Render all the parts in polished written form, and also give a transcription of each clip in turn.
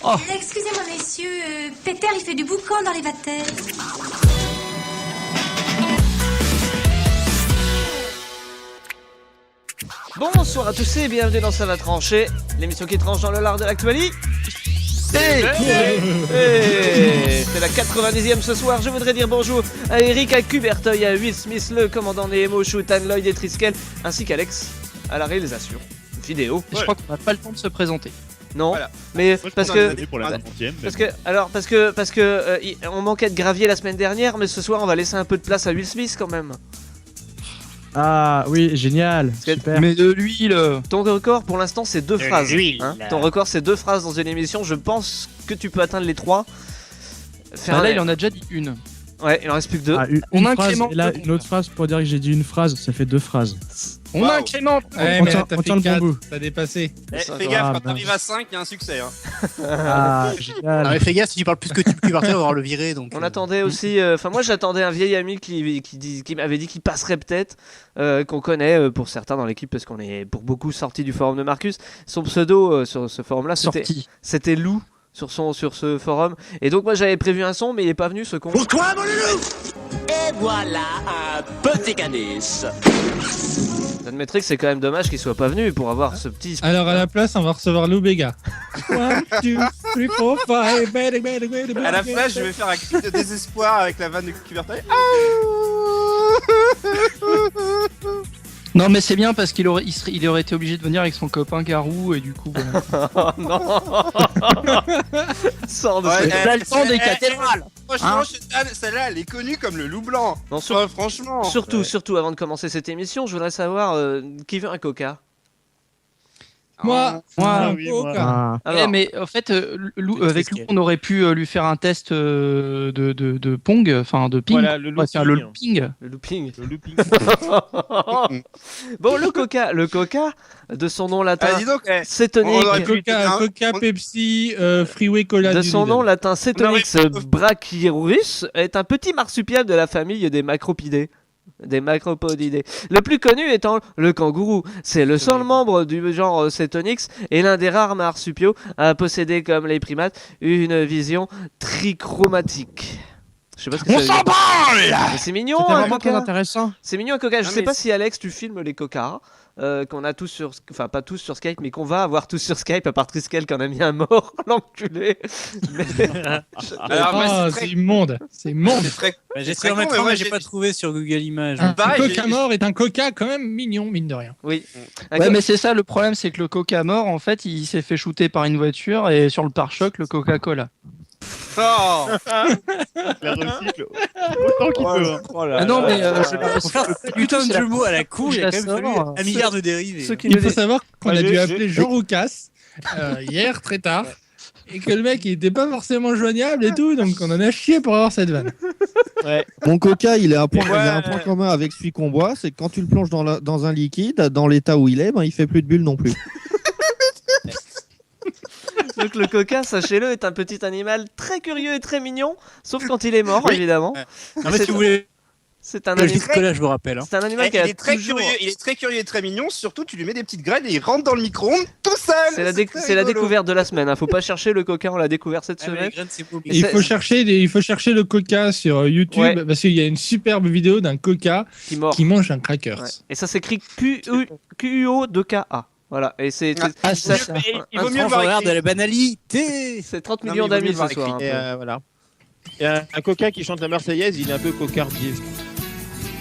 Oh. Excusez-moi, messieurs, Peter, il fait du boucan dans les vatères. Bonsoir à tous et bienvenue dans Ça va trancher, l'émission qui tranche dans le lard de l'actualité. C'est la 90e ce soir. Je voudrais dire bonjour à Eric, à Cuberteuil, à Will Smith, le commandant Nemo, Shutan, Lloyd et Triskel, ainsi qu'Alex à la réalisation vidéo. Je crois qu'on n'a pas le temps de se présenter. Non, Voilà. mais parce que on manquait de gravier la semaine dernière, mais ce soir on va laisser un peu de place à Will Smith quand même. Ah oui, génial, super. Mais de l'huile. Ton record pour l'instant c'est 2 phrases. l'huile. Ton record c'est 2 phrases dans une émission. Je pense que tu peux atteindre les 3. Là, il en a déjà dit une. Ouais, il en reste plus que 2. Ah, une On phrase, incrémente et là le une autre phrase pour dire que j'ai dit une phrase, ça fait 2 phrases. On Wow. incrémente. Ouais, On mais tient- là, t'as on tient fait le bon 4, bout. t'as dépassé. Fais gaffe, Ah, quand mince. t'arrives à 5, il y a un succès. Hein. Ah, Ah, génial. mais fais gaffe, si tu parles plus que tu partir, on va voir le virer. Donc, On attendait aussi, enfin moi j'attendais un vieil ami qui m'avait dit qu'il passerait peut-être, qu'on connaît pour certains dans l'équipe parce qu'on est pour beaucoup sorti du forum de Marcus. Son pseudo sur ce forum-là Sorti. c'était Lou sur ce forum. Et donc moi j'avais prévu un son mais il est pas venu ce con. Pour toi, mon loulou! Et voilà un petit canis. J'admettrai que c'est quand même dommage qu'il soit pas venu pour avoir ce petit. Alors à la place, on va recevoir Lou Béga. 1, 2, 3, 4, 5. À la place, je vais faire un cri de désespoir avec la vanne de Cuberteuil. Non, mais c'est bien parce qu'il aurait été obligé de venir avec son copain Garou et du coup. Voilà. Oh non. Sors de ce- Là, le temps des cathédrales. Franchement, Hein Shutan, celle-là, elle est connue comme le loup blanc. Non, Franchement. surtout avant de commencer cette émission, je voudrais savoir qui veut un coca. Moi, Moi, oui, moi. Ah, Alors, mais en fait, avec Lou, on aurait pu lui faire un test de Pong, enfin de ping. Voilà, le Ouais, c'est le looping. looping. le looping. Le looping. Bon, le coca, de son nom latin, Ah, dis donc, cétonique. on aurait pu- Coca, Pepsi, Freeway Cola. De du son Lidl. nom latin Cetonix On aurait brachyrus est un petit marsupial de la famille des macropidés. Des macropodidés. Le plus connu étant le kangourou. C'est le seul membre du genre Cetonix et l'un des rares marsupiaux à posséder, comme les primates, une vision trichromatique. Je sais pas ce que ça veut dire. Mais c'est mignon c'était un vraiment très coca. intéressant. C'est mignon un coca. Je Non, sais mais pas si Alex tu filmes les cocas qu'on a tous sur, enfin pas tous sur Skype, mais qu'on va avoir tous sur Skype à part Triskel qui en a mis un mort, l'enculé. Mais... Alors, moi, Ah, c'est c'est immonde. C'est immonde. c'est très. j'ai très essayé d'en con, mettre mais un, moi, mais j'ai- j'ai pas trouvé sur Google Images. Un Pareil, coca j'ai- mort est un coca quand même mignon, mine de rien. Oui. Un Ouais, co- mais c'est ça le problème, c'est que le Coca mort, en fait, il s'est fait shooter par une voiture et sur le pare-choc, le Coca-Cola. Oh La recycle autant qu'il peut. hein. Ah non, mais Pour faire ce putain de jeu de mots à la con, il y a quand même fallu un milliard de dérives. Ceux qui Il nous faut savoir qu'on Ouais, a dû j'ai- appeler Jean Roucas hier très tard et que le mec il était pas forcément joignable et tout, donc on en a chié pour avoir cette vanne. Mon coca, il a un point, Ouais. il a un point commun avec celui qu'on boit, c'est que quand tu le plonges dans un liquide, dans l'état où il est, ben, il fait plus de bulles non plus. Donc le coca, sachez-le, est un petit animal très curieux et très mignon, sauf quand il est mort, Oui. évidemment. Non, mais si vous voulez, C'est un le animal. jusque-là, je vous rappelle. Hein. C'est un animal qui il a est très toujours. curieux, il est très curieux et très mignon. Surtout, tu lui mets des petites graines et il rentre dans le micro-ondes tout seul. C'est la, très c'est la rigolo. découverte de la semaine. Hein. Faut pas chercher le coca, on l'a découvert cette Ah, mais les semaine. graines, c'est beau. Et Il c'est- faut chercher le coca sur YouTube Ouais. parce qu'il y a une superbe vidéo d'un coca Qui mort. qui mange un crackers. Ouais. Et ça s'écrit QUO2KA. Voilà. Et c'est Ah, ça- c'est ça. Il vaut mieux Tranche voir horaire écrit. de la banalité. c'est 30 Non, millions mais il vaut mieux d'amis le voir ce soir. écrit. un Et peu. voilà. Et un coca qui chante la Marseillaise, il est un peu cocardier.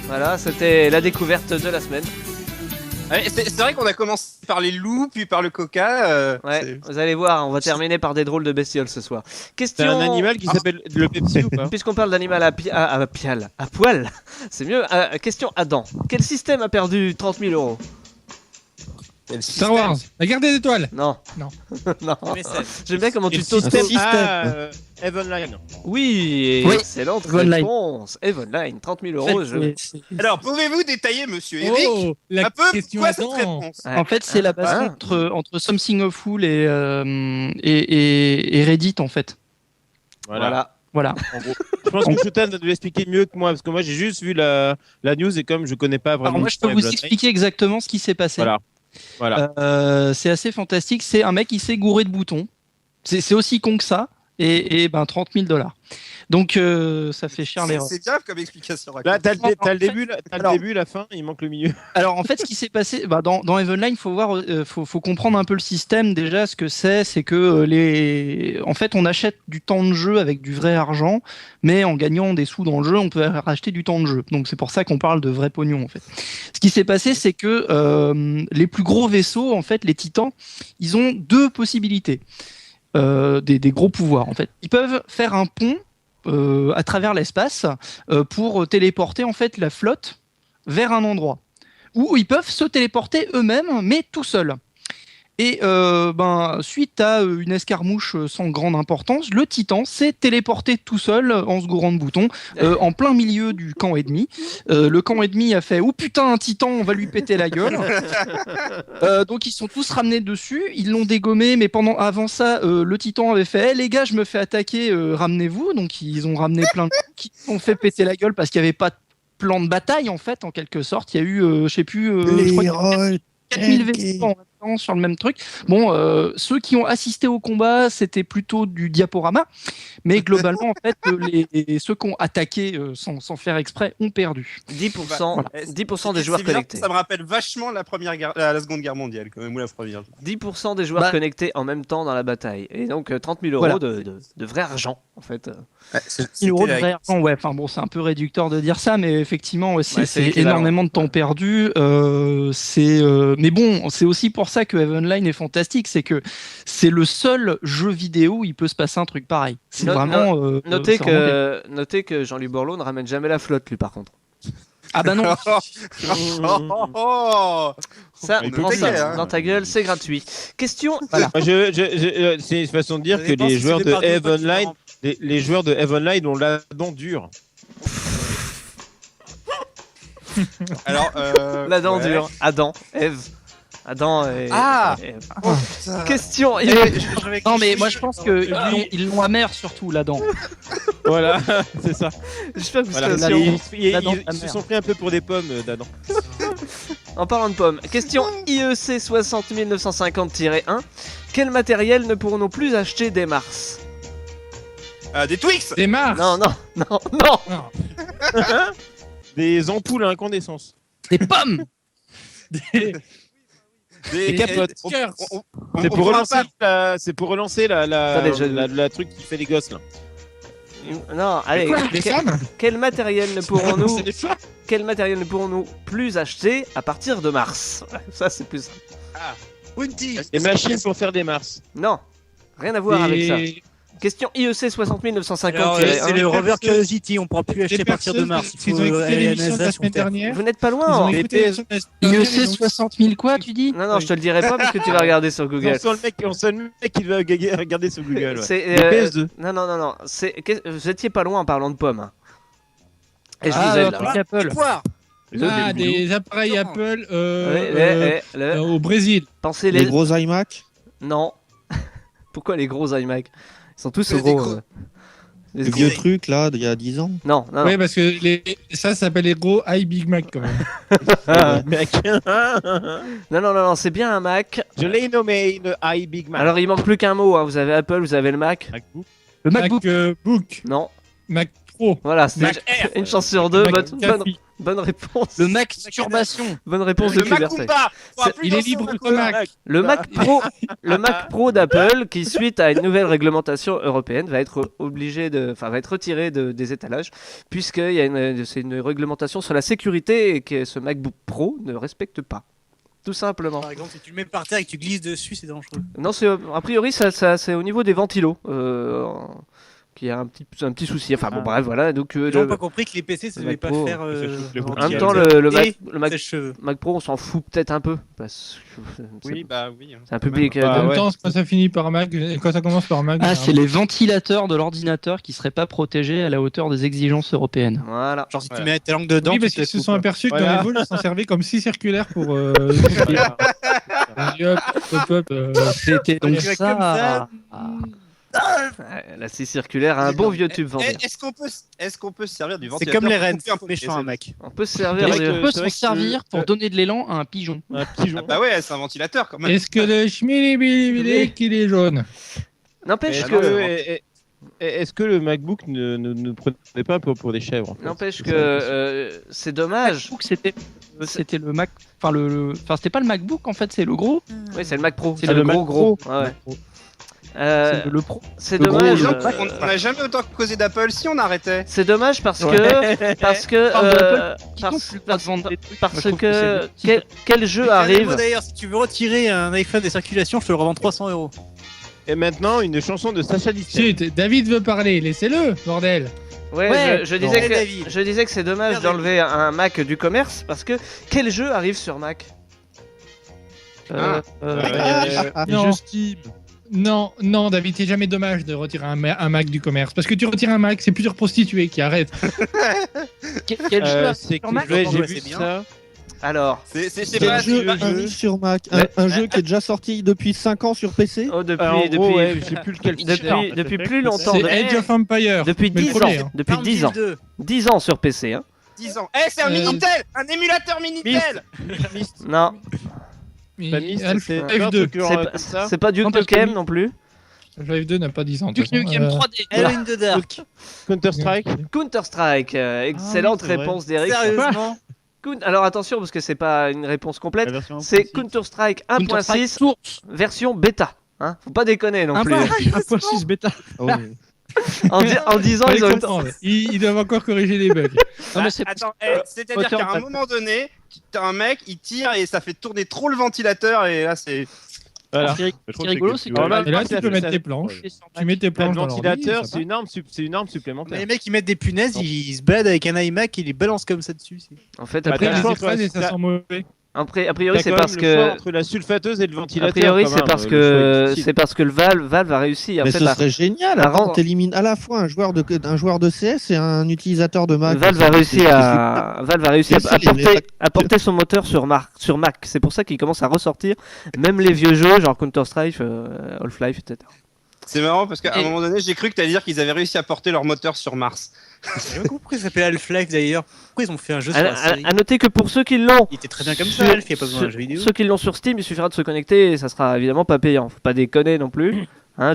Voilà, c'était la découverte de la semaine. Ouais, c'est vrai qu'on a commencé par les loups, puis par le coca. Ouais, vous allez voir, on va terminer par des drôles de bestioles ce soir. C'est Question. un animal qui s'appelle le Pepsi ou pas? Puisqu'on parle d'animal à poil, c'est mieux. Question Adam. Quel système a perdu 30 000 euros? Star Wars, la guerre des étoiles. Non. Non. Non. MSF. J'aime bien comment tu Quel t'auto. système Ah, Evenline. Oui, Oui, excellente Evenline. réponse. Evenline, 30 000 euros. En fait, Alors, pouvez-vous détailler, monsieur Eric, Oh, la un peu question quoi cette Adam. réponse? Ouais. En fait, c'est la base Ah. entre Something Awful et Reddit, en fait. Voilà. Voilà. En gros. Je pense que Shutan doit l'expliquer mieux que moi, parce que moi j'ai juste vu la news et comme je connais pas vraiment. Alors moi, je peux vous Evenline. expliquer exactement ce qui s'est passé. Voilà. C'est assez fantastique. C'est un mec qui s'est gouré de boutons. C'est aussi con que ça. Et ben 30 000 $. Donc ça fait cher l'erreur. C'est grave comme explication. Là, t'as le début, alors- la fin, il manque le milieu. Alors en fait, ce qui s'est passé dans Evenline, faut voir, faut comprendre un peu le système déjà. Ce que c'est que en fait, on achète du temps de jeu avec du vrai argent, mais en gagnant des sous dans le jeu, on peut racheter du temps de jeu. Donc c'est pour ça qu'on parle de vrai pognon en fait. Ce qui s'est passé, c'est que les plus gros vaisseaux, en fait, les Titans, ils ont deux possibilités. Des gros pouvoirs en fait. Ils peuvent faire un pont à travers l'espace pour téléporter en fait la flotte vers un endroit. Ou ils peuvent se téléporter eux-mêmes, mais tout seuls. Et suite à une escarmouche sans grande importance, le Titan s'est téléporté tout seul en se gourant de boutons en plein milieu du camp ennemi. Le camp ennemi a fait « Oh putain, un Titan, on va lui péter la gueule !» Donc ils sont tous ramenés dessus, ils l'ont dégommé, mais avant ça, le Titan avait fait hey, les gars, je me fais attaquer, ramenez-vous » Donc ils ont ramené plein de gens qui ont fait péter la gueule parce qu'il n'y avait pas de plan de bataille en fait, en quelque sorte. Il y a eu, je sais plus, je crois qu'il y a 4000 vaisseaux en même temps sur le même truc. Bon, ceux qui ont assisté au combat, c'était plutôt du diaporama, mais globalement, en fait, ceux qui ont attaqué sans faire exprès ont perdu. 10%, 10% des joueurs C'est bizarre, connectés. ça me rappelle vachement la Seconde Guerre mondiale, quand même, ou la première. 10% des joueurs connectés en même temps dans la bataille. Et donc 30 000 euros de vrai argent, en fait. 1000 euros de vrai argent, ouais. Enfin bon, c'est un peu réducteur de dire ça, mais effectivement, c'est énormément de temps perdu. Mais bon, c'est aussi pour ça que Evenline est fantastique, c'est que c'est le seul jeu vidéo où il peut se passer un truc pareil. C'est vraiment. Notez que Jean-Louis Borloo ne ramène jamais la flotte, lui, par contre. Ah bah non. Ça, prends ça dans ta gueule, c'est gratuit. Question. Voilà. C'est une façon de dire que les joueurs de Evenline, les joueurs de Evenline ont la dent dure. Alors, la dent dure. Adam, Eve. Adam et. Eve. Question. Non mais moi je pense qu'ils l'ont amer surtout la dent. Voilà, c'est ça. J'espère que vous Voilà, serez ils se sont pris un peu pour des pommes d'Adam. En parlant de pommes, question IEC 60950-1. Quel matériel ne pourrons-nous plus acheter dès mars? des Twix. Des Mars. Non. Des ampoules à incandescence. Des pommes. Des capotes. C'est pour relancer la truc qui fait les gosses là. Non, allez. Quel matériel ne pourrons-nous C'est des femmes. Quel matériel ne pourrons-nous plus acheter à partir de mars? Ça c'est plus simple. Des machines pour faire des Mars. Non, rien à voir avec ça. Question IEC 60950-1. C'est le Rover Curiosity, on pourra plus acheter à partir de mars. Ils ont écouté l'émission de la semaine dernière. Vous n'êtes pas Ils loin. ont hein. écouté l'émission de la semaine dernière, IEC 60 000 quoi tu dis? Non, je te le dirai pas parce que tu vas regarder sur Google. On sent le mec qui va regarder sur Google. Ouais. C'est PS2. Non. Vous étiez pas loin en parlant de pommes. Et je vous Ah, aide un là. truc Apple. Des appareils Apple Ouais, au Brésil. Pensez Les gros iMac. Non. Pourquoi les gros iMac? Ils sont tous Mais des gros. gros- Le vieux truc là d'il y a 10 ans. Non. Oui, parce que ça s'appelle les gros Big Mac quand même. Mec. Non, c'est bien un Mac. Je l'ai nommé une iBig Mac. Alors il manque plus qu'un mot. Hein. Vous avez Apple, vous avez le Mac. MacBook. Le MacBook. Book. Non. Mac Pro. Voilà, c'est Mac une chance sur deux. Mac Bonne réponse. Le Mac Turbation. Bonne réponse de Le Liberté. Macumba. Il est libre de Mac. Le Mac Pro d'Apple, qui suite à une nouvelle réglementation européenne, va être retiré des étalages, puisque c'est une réglementation sur la sécurité et que ce MacBook Pro ne respecte pas. Tout simplement. Par exemple, si tu le mets par terre et que tu glisses dessus, c'est dangereux. Non, a priori, ça c'est au niveau des ventilos. Qui a un petit souci. Enfin bon, bref, voilà. Donc, Ils n'ont pas compris que les PC, ça ne devait pas Pro, faire. en même temps, le Mac Pro, on s'en fout peut-être un peu. Parce que Oui, bah oui. c'est un public. En même temps, quand ça finit par Mac, quand ça commence par Mac. Ah, c'est les ventilateurs de l'ordinateur qui seraient pas protégés à la hauteur des exigences européennes. Voilà. Genre, si tu mets ta langue dedans, Oui, parce tu qu'ils te se coupes. sont aperçus que dans Voilà. les vols, ils s'en servaient comme scie circulaire pour. C'était donc Tu vas ça. comme ça. La scie circulaire a un bon vieux tube vendu. Est-ce qu'on peut se servir du C'est ventilateur comme les pour rennes, couper un peu méchant les un Mac. On peut se servir. Est-ce vrai qu'on que- peut c'est vrai s'en que- servir pour donner de l'élan à un pigeon? Un pigeon. Ah bah ouais, c'est un ventilateur quand même. Est-ce que le schmilibili qu'il est jaune? N'empêche Est-ce que... est-ce que le MacBook ne prenait pas pour des chèvres en fait N'empêche que c'est dommage. C'était le Mac, enfin c'était pas le MacBook en fait, c'est le gros. Oui, c'est le Mac Pro. C'est le le Mac gros. Pro. Ouais. C'est le Pro. C'est Le gros, dommage. le On n'a jamais autant causé d'Apple si on arrêtait. C'est dommage parce que quel jeu arrive. D'ailleurs, si tu veux retirer un iPhone des circulations, je te le revends 300 €. Et maintenant, une chanson de Sacha Distel. Chut, David veut parler, laissez-le, bordel. Ouais, je disais David. que c'est dommage d'enlever un Mac du commerce parce que quel jeu arrive sur Mac? Les jeux Steam. Non, David, c'est jamais dommage de retirer un Mac du commerce. Parce que tu retires un Mac, c'est plusieurs prostituées qui arrêtent. Quel jeu C'est sur Mac j'ai Ouais, vu c'est bien. ça. Alors, C'est Quel pas jeu arrive sur Mac un jeu qui est déjà sorti depuis 5 ans sur PC Ouais, je sais plus lequel. depuis plus longtemps. C'est Age of Empire. Depuis Mais le 10 ans. premier, hein. Depuis 10 ans. 10 ans sur PC. Hein. 10 ans. Eh, c'est un Minitel, un émulateur Minitel. Non, Mais Pas mis, Half-Life c'est pas un 2. truc comme ça. c'est pas Duke Non, parce que Nukem lui- non plus. Half-Life 2 n'a pas 10 ans. de Duke toute façon. Nukem 3D. Alone in the Dark. Counter-Strike. Counter-Strike, excellente c'est vrai. réponse d'Eric. Sérieusement. Alors attention parce que c'est pas une réponse complète. C'est Counter-Strike 1.6 version bêta. Hein, faut pas déconner non plus. 1.6 bêta. En 10 ans, Fallait ils ont comprendre. Ils doivent encore corriger les bugs. Non, mais c'est Attends, c'est-à-dire Auteur qu'à un de- moment donné, t'as un mec, il tire et ça fait tourner trop le ventilateur et là c'est. Voilà. Ce qui est rigolo, c'est que Voilà. Et là, ça tu peux fait- mettre ça- tes planches. c'est sur Tu Mac. mets tes Le planches dans l'ordi, ventilateur, ça c'est une arme supplémentaire. Les mecs, ils mettent des punaises, ils se baladent avec un iMac, ils les balancent comme ça dessus. En fait, Après, après, les Attends, écrans, et ça t'as- sent mauvais. a priori, T'as c'est quand parce même le choix que entre la sulfateuse et le a ventilateur. priori, quand c'est même, parce le choix est que difficile. le Valve a réussi en Mais fait ce à serait génial. à Avant, rendre- t'élimines à la fois un joueur de CS et un utilisateur de Mac. Valve a réussi à les- porter son moteur sur Mac. C'est pour ça qu'il commence à ressortir même les vieux jeux genre Counter-Strike, Half-Life, etc. C'est marrant parce qu'à un Et- moment donné, j'ai cru que t'allais dire qu'ils avaient réussi à porter leur moteur sur Mars. J'ai pas compris pourquoi ça s'appelle Half-Life d'ailleurs. Pourquoi ils ont fait un jeu sur la série À noter que pour ceux qui l'ont, Il était très bien comme ça, sur- Alf, y a pas besoin d'un jeu vidéo. ceux qui l'ont sur Steam, il suffira de se connecter et ça sera évidemment pas payant. Faut pas déconner non plus.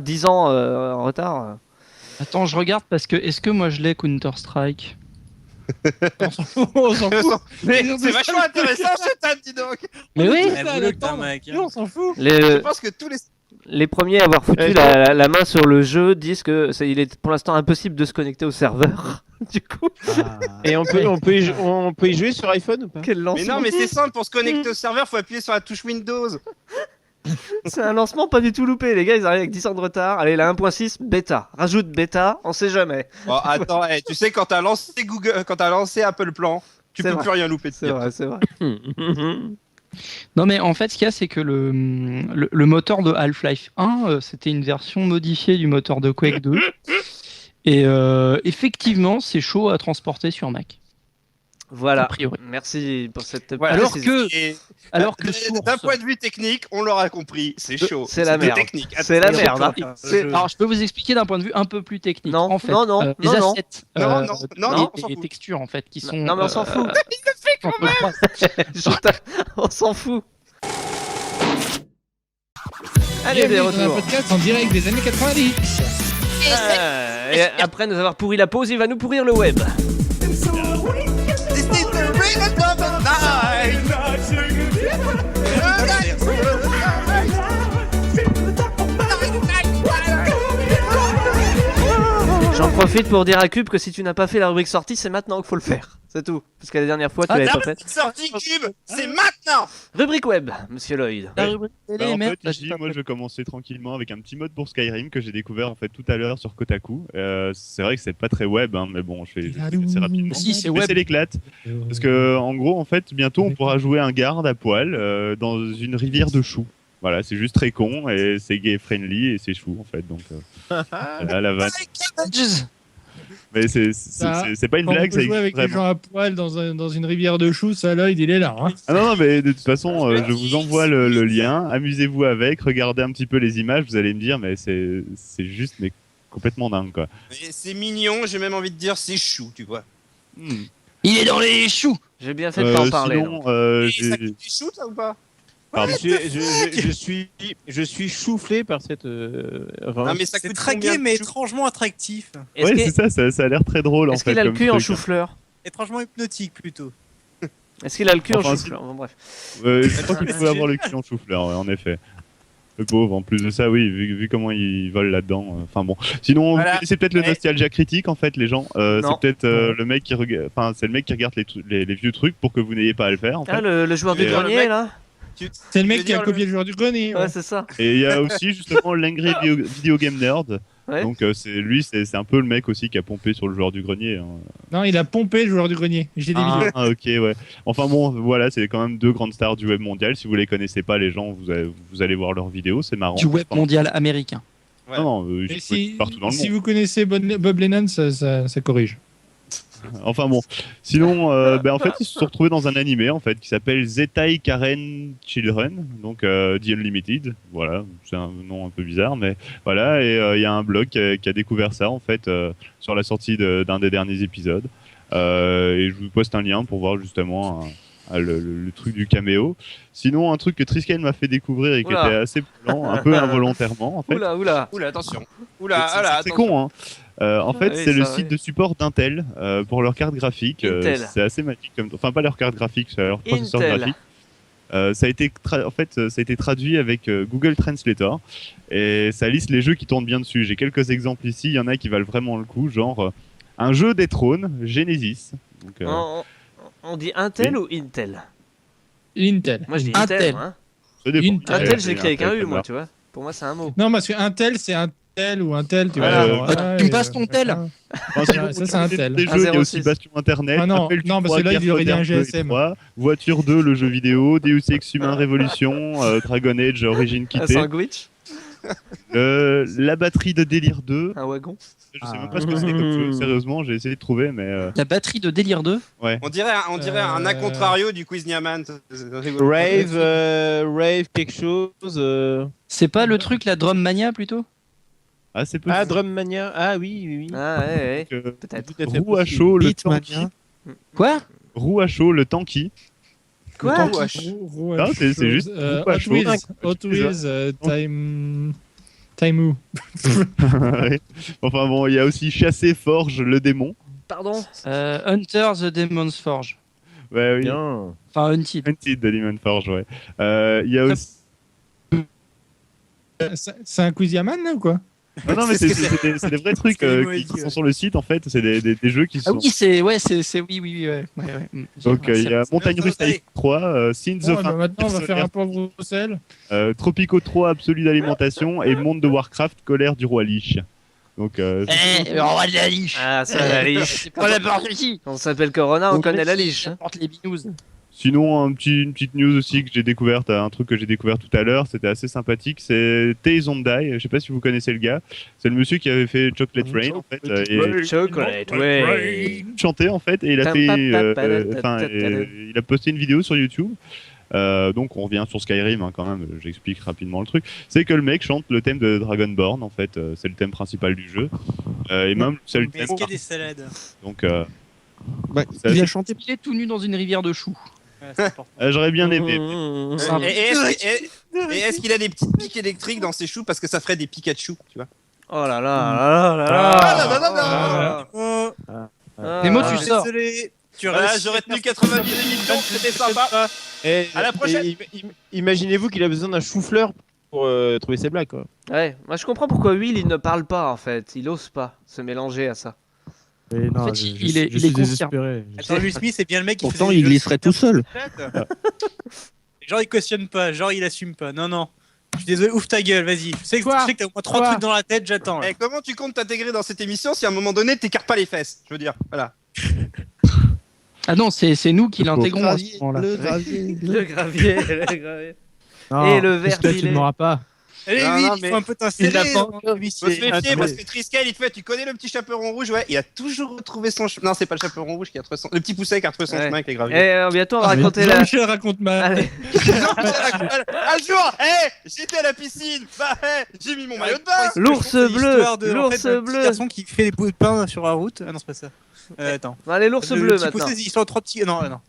10 ans en retard. Attends, je regarde parce que est-ce que moi je l'ai Counter-Strike? On s'en fout. Mais c'est vachement intéressant ce tas, dis donc. Mais oui. Eh, boulot que t'as, mec, hein. On s'en fout. Je pense que tous les. Les premiers à avoir foutu la main sur le jeu disent que il est pour l'instant impossible de se connecter au serveur. Du coup, Et on peut y jouer sur iPhone ou pas? quel Mais lancement! non, mais c'est simple, pour se connecter au serveur, faut appuyer sur la touche Windows. C'est un lancement pas du tout loupé. Les gars, ils arrivent avec 10 ans de retard. Allez, la 1.6 bêta. Rajoute bêta, on sait jamais. Bon, attends, tu sais, quand t'as lancé quand t'as lancé Apple Plan, tu C'est peux vrai. plus rien louper de C'est pire. vrai, c'est vrai. Non mais en fait ce qu'il y a c'est que le moteur de Half-Life 1 c'était une version modifiée du moteur de Quake 2 et effectivement c'est chaud à transporter sur Mac. Voilà. A priori. Merci pour cette. Voilà, Alors précision. que- Et Alors que d'un point de vue technique, on l'aura compris, c'est chaud. C'est la de merde. technique. C'est la Attention. merde. Hein. Alors je peux vous expliquer d'un point de vue un peu plus technique. Non, en fait, non, non, les non, non. assets, Non, on s'en et fout. textures en fait qui sont. Non, mais on s'en fout. On s'en fout. Allez, des Bienvenue dans un retours. podcast en direct des années 90. Et après nous avoir pourri la pause, il va nous pourrir le web. J'en profite pour dire à Cube que si tu n'as pas fait la rubrique sortie, c'est maintenant qu'il faut le faire. C'est tout. Parce que la dernière fois, tu l'avais pas fait. Sortie Cube, c'est maintenant. Rubrique web, monsieur Lloyd. La rubrique télé, Bah, en merde, fait, là, ici, j'ai pas moi, fait. je vais commencer tranquillement avec un petit mode pour Skyrim que j'ai découvert en fait tout à l'heure sur Kotaku. C'est vrai que c'est pas très web, hein, mais bon, je fais assez rapidement. Si, c'est Mais web. c'est l'éclate. Parce que, en gros, en fait, bientôt, on pourra jouer un garde à poil dans une rivière de choux. Voilà, c'est juste très con et c'est gay friendly et c'est chou en fait. Donc, voilà, la vanne. Mais c'est pas une Quand blague, on peut ça jouer avec existe des vraiment. gens à poil dans une rivière de choux, ça Lloyd, il est là. Hein. Ah non, mais de toute façon, je vous envoie le lien. Amusez-vous avec, regardez un petit peu les images. Vous allez me dire, mais c'est juste mais complètement dingue quoi. Mais c'est mignon, j'ai même envie de dire c'est chou, tu vois. Il est dans les choux. J'ai bien fait de pas en parler. Sinon, Et ça j'ai- coûte du chou, ça ou pas? Pardon. Je suis choufflé par cette. Non, mais ça coûte traqué, mais étrangement attractif. Ouais, c'est ça a l'air très drôle en fait. Est-ce qu'il a le comme cul en truc. chou-fleur? Étrangement hypnotique plutôt. Est-ce qu'il a le cul en Enfin, chou-fleur? Bon, bref. Je crois qu'il pouvait avoir le cul en chou-fleur, ouais, en effet. Le pauvre, en plus de ça, oui, vu comment il vole là-dedans. Enfin bon. Sinon, Voilà. vous connaissez peut-être le Nostalgia Critique, en fait, les gens. C'est Non. peut-être le mec qui regarde. Enfin, c'est le mec qui regarde les vieux trucs pour que vous n'ayez pas à le faire. En fait. Ah, le joueur du Et, grenier, là? C'est le mec qui a copié le joueur du grenier. Ouais, c'est ça. Et il y a aussi justement l'Angry Video Game Nerd. Ouais. Donc c'est un peu le mec aussi qui a pompé sur le joueur du grenier. Hein. Non, il a pompé le joueur du grenier. J'ai des vidéos. Ah ok ouais. Enfin bon voilà, c'est quand même deux grandes stars du web mondial. Si vous les connaissez pas, les gens, vous allez voir leurs vidéos, c'est marrant. Du web mondial américain. Ouais. Non, ils Et sont partout dans le si monde. vous connaissez Bob Lennon, ça corrige. Enfin bon. Sinon, en fait, ils se sont retrouvés dans un animé en fait qui s'appelle Zetai Karen Children, donc The Unlimited. Voilà, c'est un nom un peu bizarre, mais voilà. Et il y a un blog qui a découvert ça en fait sur la sortie d'un des derniers épisodes. Et je vous poste un lien pour voir justement le truc du caméo. Sinon, un truc que Triskel m'a fait découvrir et qui Oula. était assez blanc, un peu involontairement en fait. Oula. Oula, attention. C'est Attention. con, hein. En fait, Oui, c'est le ça, site oui. de support d'Intel pour leur carte graphique. Intel. C'est assez magique, enfin pas leur carte graphique, c'est leur processeur Intel. graphique. Ça a été traduit avec Google Translator et ça liste les jeux qui tournent bien dessus. J'ai quelques exemples ici. Il y en a qui valent vraiment le coup, genre un jeu des trônes, Genesis. Donc, On dit Intel ou Intel? Intel. Moi, je dis Intel. Intel. Hein. ça dépend. Intel, je l'écris avec un Intel, U, moi, voilà. tu vois. Pour moi, c'est un mot. Non, parce que Intel, c'est un tel ou un tel, tu vois. Ouais, genre, tu me passes ton tel. Enfin, sinon, Ça, c'est Intel. Des jeux, il y a aussi 1,06. Bastion Internet. Ah non, Appel non, parce que là, il aurait dit un GSM. 3, Voiture 2, le jeu vidéo, Deus Ex Humain Révolution, Dragon Age, Origine Un quittée, sandwich? la batterie de délire 2. Un wagon? Je sais même pas ce que c'est comme jeu. Sérieusement, j'ai essé de trouver, mais La batterie de délire 2. ouais. On dirait un a contrario du quiz Niaman. Rave quelque chose. C'est pas le truc la Drum Mania plutôt? Ah, c'est possible. Ah, Drum Mania. Ah oui. Ah, ouais. Donc, Peut-être. Tout à fait Roue à possible. chaud, le Beatmania. tanky. Quoi? Roue à chaud, le tanky. Quoi? Non, c'est juste roue à Hot chaud. Wheels, Hot Wheels, Time. Ouais. Enfin bon, il y a aussi Chasser Forge, le démon. Pardon? Hunter the Demon's Forge. Ouais, oui. Bien. Enfin, Hunted. Hunted de Demon Forge, ouais. Il y a aussi. C'est un quiz Yaman, là, ou quoi? Non, mais c'est des vrais trucs qui sont sur le site en fait. C'est des jeux qui Ah sont. oui, c'est oui, ouais. Donc il y a Montagne Russe Type 3, Sins Bon, of bah, maintenant, on va faire un pauvre Bruxelles. Tropico 3, Absolu d'alimentation et Monde de Warcraft, Colère du roi Lich. Donc on va de la liche. Ah, ça, la liche. C'est pas n'importe qui. On s'appelle Corona, on Donc, connaît la vas-y, liche. hein. apporte les binous. sinon une petite news aussi que j'ai découverte, un truc que j'ai découvert tout à l'heure, c'était assez sympathique, c'est Tay Zondai. Je sais pas si vous connaissez le gars. C'est le monsieur qui avait fait Chocolate Rain en fait. Et Chocolate, ouais. chanté en fait et il a fait il a posté une vidéo sur YouTube. Donc on revient sur Skyrim hein, quand même, j'explique rapidement le truc. C'est que le mec chante le thème de Dragonborn en fait, c'est le thème principal du jeu. Et même c'est le Mais thème. est-ce qu'il y a des salades? Donc Bah, c'est il a assez- chanté. Il est tout nu dans une rivière de choux. Ouais, c'est important. j'aurais bien aimé. Et est-ce qu'il a des petites piques électriques dans ses choux parce que ça ferait des Pikachu, tu vois? Oh là là là là là. Oh, Nemo, Ah. tu sors. désolé. Voilà, j'aurais tenu 98 millions, c'était sympa. À la prochaine. Imaginez-vous qu'il a besoin d'un chou-fleur pour trouver ses blagues, quoi. Ouais, moi je comprends pourquoi Will il ne parle pas en fait. Il ose pas se mélanger à ça. Mais non, fait, je il est suis conscient. désespéré. Attends, Will Smith, c'est bien le mec qui Pourtant, faisait il des glisserait tout seul. Genre, il cautionne pas, genre, il assume pas. Non, non. Je suis désolé, ouvre ta gueule, vas-y. Je sais que t'as au moins 3 trucs dans la tête, j'attends. là. Et comment tu comptes t'intégrer dans cette émission si à un moment donné t'écartes pas les fesses? Je veux dire, voilà. Ah non, c'est nous qui l'intégrons à ce moment-là. Le gravier. Le gravier, le gravier. Non, Et le verre Triskel, tu filet. ne m'auras pas. Allez, Non, vite, non, il mais faut un peu t'insérer. Faut se méfier parce que Triskel il te fait, tu connais le petit chaperon rouge, ouais, il a toujours retrouvé son chemin. Non, c'est pas le chaperon rouge qui a trouvé son. Le petit pousset qui a retrouvé son Ouais. chemin avec les Et graviers. bientôt on va raconter la. Jean-Michel raconte mal. Allez. Un jour, j'étais à la piscine, j'ai mis mon maillot de bain. L'ours bleu, l'ours Un petit bleu. garçon qui fait des bouts de pain sur la route. Ah non, c'est pas ça. Attends. Bon, allez, l'ours bleu maintenant. Ils sont 3 petits. Non, non.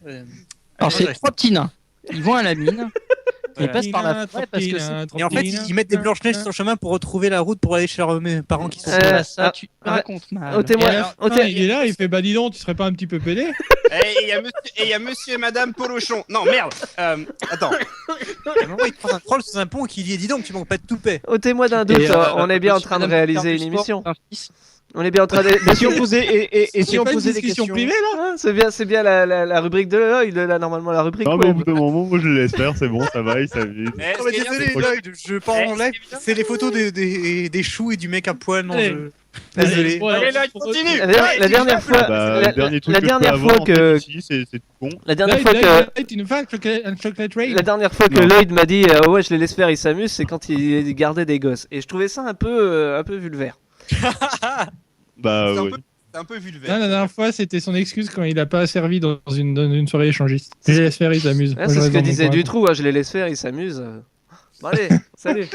Alors c'est 3 petits nains. Ils vont à la mine. Ils passent par la forêt parce que Et en fait, ils mettent des Blanches-Neiges sur le chemin pour retrouver la route pour aller chez leurs parents qui sont ça, tu racontes mal. Il est là, il fait bah dis donc, tu serais pas un petit peu pédé? Et il y a monsieur et madame Polochon. Non, merde. Attends. À un moment, il prend un troll sous un pont qui dit dis donc, tu manques pas de toupet. Ôtez-moi d'un doute, on est bien en train de réaliser une émission. On est bien en train de. Et si on posait, et si on posait des questions privées là? C'est bien la rubrique de Lloyd, là, normalement la rubrique. Non, mais au bout d'un moment, moi je le laisse faire, c'est bon, ça va, il s'amuse. Désolé, Lloyd, je pars en live. C'est les photos des choux et du mec à poil. Non, désolé. Allez, Lloyd, continue. La dernière fois, le dernier truc la que je peux dernière avoir, fois en que fait, ici, c'est tout con. la dernière fois que tu nous fais un chocolate rain? la dernière fois que Lloyd m'a dit ouais je les laisse faire, il s'amuse, c'est quand il gardait des gosses et je trouvais ça un peu vulgaire. Bah ouais. C'est un peu vulvaire. Non, la dernière fois, c'était son excuse quand il a pas servi dans une soirée échangiste. Je les laisse faire, ils s'amusent. C'est ce que disait Dutroux, je les laisse faire, ils s'amusent. Bon, allez, salut.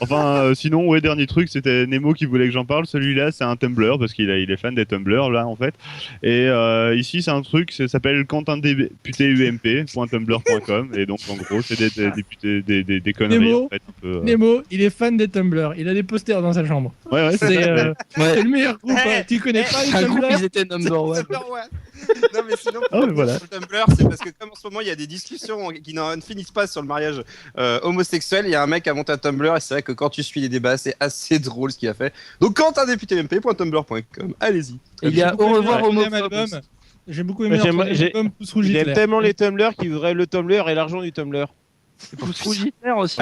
Enfin, sinon, ouais, dernier truc, c'était Nemo qui voulait que j'en parle. Celui-là, c'est un Tumblr parce il est fan des Tumblr là en fait. Et ici, c'est un truc, ça s'appelle quentindéputéump.tumblr.com et donc en gros, c'est des conneries Nemo, en fait. Un peu, Nemo, il est fan des Tumblr. Il a des posters dans sa chambre. Ouais, c'est le meilleur groupe. Tu connais pas les Un groupe, Tumblr? ils étaient number one. Non, mais sinon, voilà. sur Tumblr, c'est parce que comme en ce moment, il y a des discussions qui ne finissent pas sur le mariage homosexuel. Il y a un mec qui a monté un Tumblr et c'est vrai que quand tu suis les débats, c'est assez drôle ce qu'il a fait. Donc, quentindéputéump.tumblr.com, allez-y. Il y a au revoir homophobe. J'ai beaucoup aimé l'album Pouce Rouge J'aime Hitler. tellement les Tumblr qui voudraient le Tumblr et l'argent du Tumblr. Pouce Rouge Hitler aussi.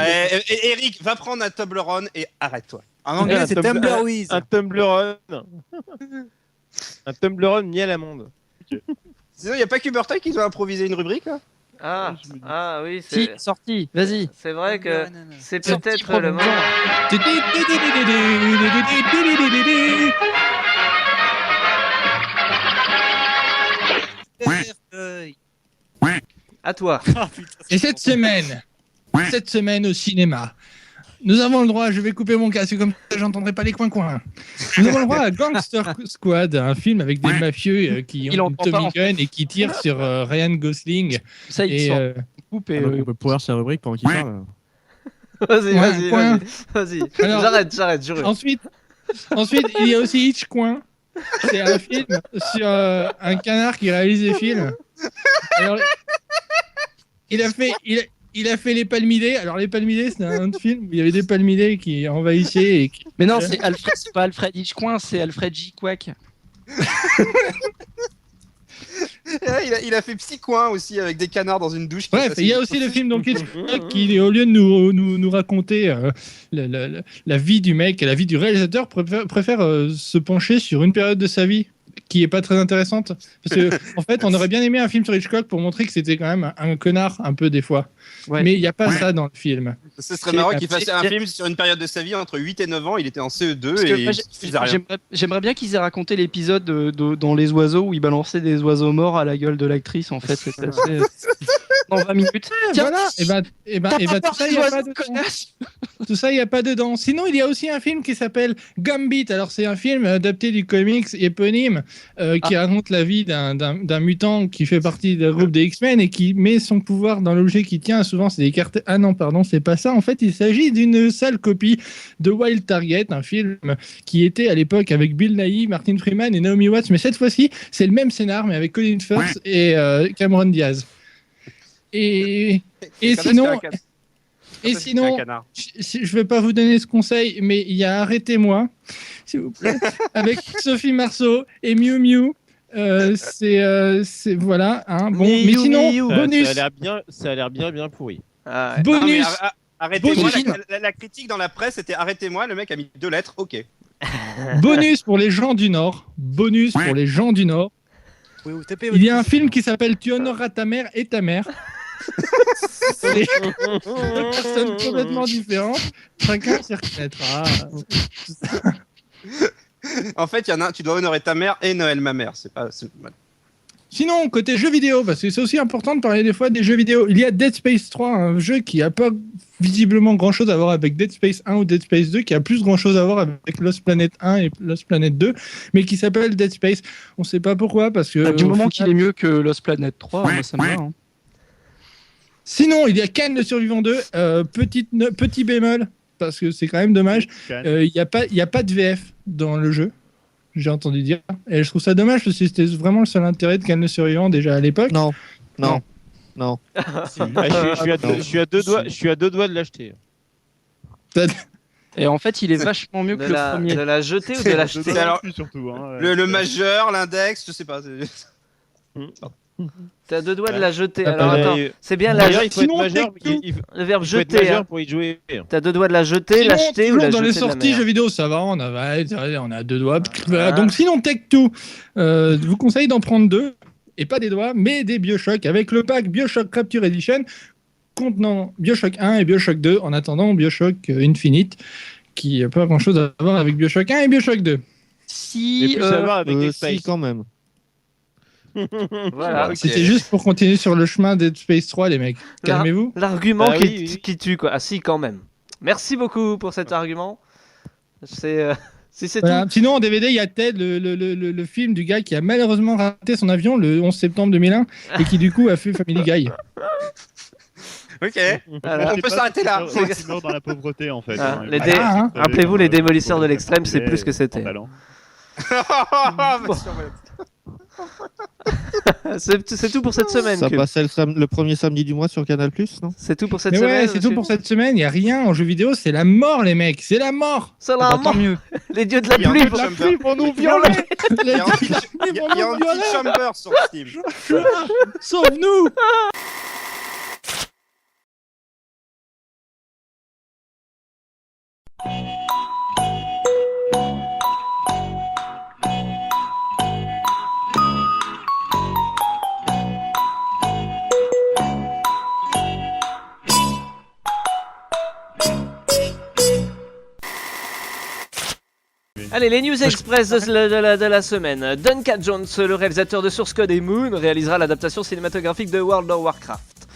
Eric, va prendre un Toblerone et arrête-toi. En anglais, c'est Tumblerwiz. Un Tumbleron. Un Tumbleron miel amande. Sinon, il n'y a pas qu'Hubertin qui doit improviser une rubrique là? Ah oui, Si, sorti, vas-y. c'est vrai que c'est peut-être le moment. À toi. Et cette semaine au cinéma, nous avons le droit, je vais couper mon casque, comme ça j'entendrai pas les coins-coins. Nous avons le droit à Gangster Squad, un film avec des mafieux qui ont une Tommy Gun et qui tirent sur Ryan Gosling. Ça, il sort. Coupe et on peut pouvoir sa rubrique pendant qu'il parle. Vas-y. Alors, J'arrête, jure. Ensuite, il y a aussi Hitch Coin. C'est un film sur un canard qui réalise des films. Alors, il a fait les Palmidés. Alors les Palmidés, c'est un film où il y avait des Palmidés qui envahissaient. Et qui... Mais non, c'est pas Alfred Hitchcock, c'est Alfred J. Quack. Il a fait Psycoin aussi avec des canards dans une douche. Bref, il y a aussi le film donc Hitchcock qui, au lieu de nous raconter la vie du mec et la vie du réalisateur, préfère se pencher sur une période de sa vie qui est pas très intéressante. Parce que, en fait, on aurait bien aimé un film sur Hitchcock pour montrer que c'était quand même un connard un peu des fois. Ouais. Mais il n'y a pas ça dans le film. Ce serait marrant qu'il fasse un film sur une période de sa vie entre 8 et 9 ans. Il était en CE2 et j'aimerais bien qu'ils aient raconté l'épisode dans Les Oiseaux où il balançait des oiseaux morts à la gueule de l'actrice. En fait, c'était assez... dans 20 minutes. Tiens, voilà. Et ben, tout ça, il n'y a pas dedans. Tout ça, il n'y a pas dedans. Sinon, il y a aussi un film qui s'appelle Gambit. Alors, c'est un film adapté du comics éponyme qui raconte la vie d'un mutant qui fait partie d'un groupe des X-Men et qui met son pouvoir dans l'objet qui tient. Souvent, c'est des cartes. Ah non, pardon, c'est pas ça. En fait, il s'agit d'une sale copie de Wild Target, un film qui était à l'époque avec Bill Nighy, Martin Freeman et Naomi Watts. Mais cette fois-ci, c'est le même scénar, mais avec Colin Firth et Cameron Diaz. Et sinon, je vais pas vous donner ce conseil, mais il y a Arrêtez-moi, s'il vous plaît, avec Sophie Marceau et Miu Miu. C'est voilà. Hein, bon, mais sinon, bonus. Ça a l'air bien pourri. Ah ouais. Bonus. Arrêtez-moi. La critique dans la presse était Arrêtez-moi. Le mec a mis 2 lettres. Ok. Bonus pour les gens du Nord. Bonus pour les gens du Nord. Il y a un film qui s'appelle Tu honoreras ta mère et ta mère. C'est deux personnes complètement différentes. Chacun s'y reconnaîtra. En fait, il y en a un, tu dois honorer ta mère et Noël ma mère. Sinon, côté jeux vidéo, parce que c'est aussi important de parler des fois des jeux vidéo. Il y a Dead Space 3, un jeu qui n'a pas visiblement grand chose à voir avec Dead Space 1 ou Dead Space 2, qui a plus grand chose à voir avec Lost Planet 1 et Lost Planet 2, mais qui s'appelle Dead Space. On ne sait pas pourquoi, parce que. Du moment qu'il est mieux que Lost Planet 3, moi ça me va. Hein. Sinon, il y a Ken le survivant 2, petit bémol, parce que c'est quand même dommage. Il n'y a pas de VF dans le jeu, j'ai entendu dire. Et je trouve ça dommage parce que c'était vraiment le seul intérêt de Ken le survivant déjà à l'époque. Non. Je suis à deux doigts de l'acheter. Et en fait, il est vachement mieux que le premier. De la jeter ou de l'acheter? Alors, surtout, hein, le majeur, l'index, je sais pas. T'as 2 doigts de la jeter. Ah, Alors attends, c'est bien la il faut être majeur. le verbe Il faut être jeter. majeur pour y jouer. T'as 2 doigts de la jeter, Sinon, l'acheter ou la jeter. dans les de la sorties mer. jeux vidéo, ça va, on a 2 doigts. Voilà. Donc sinon, Tech2, je vous conseille d'en prendre 2, et pas des doigts, mais des Bioshock, avec le pack Bioshock Rapture Edition, contenant Bioshock 1 et Bioshock 2, en attendant Bioshock Infinite, qui n'a pas grand-chose à voir avec Bioshock 1 et Bioshock 2. Si, si, quand même. Voilà. C'était juste pour continuer sur le chemin Dead Space 3, les mecs. Calmez-vous. L'argument qui tue, quoi. Ah si, quand même. Merci beaucoup pour cet argument. C'est... Si c'est Voilà. tout. Sinon, en DVD, il y a Ted, le film du gars qui a malheureusement raté son avion le 11 septembre 2001 et qui du coup a fait Family Guy. Ok, on peut s'arrêter là. C'est mort dans la pauvreté en fait. Ah, rappelez-vous, les démolisseurs de l'extrême, c'est plus ce que c'était. C'est tout pour cette semaine. Ça passait le premier samedi du mois sur Canal+, non? C'est tout pour cette Mais semaine. ouais, c'est tout pour cette semaine. Il n'y a rien en jeu vidéo. C'est la mort, les mecs. C'est la mort. C'est la mort. mieux. Les dieux de la pluie vont nous violer. Il y a un petit chamber sur Steam. Sauve-nous. Allez, les news express de la semaine. Duncan Jones, le réalisateur de Source Code et Moon, réalisera l'adaptation cinématographique de World of Warcraft.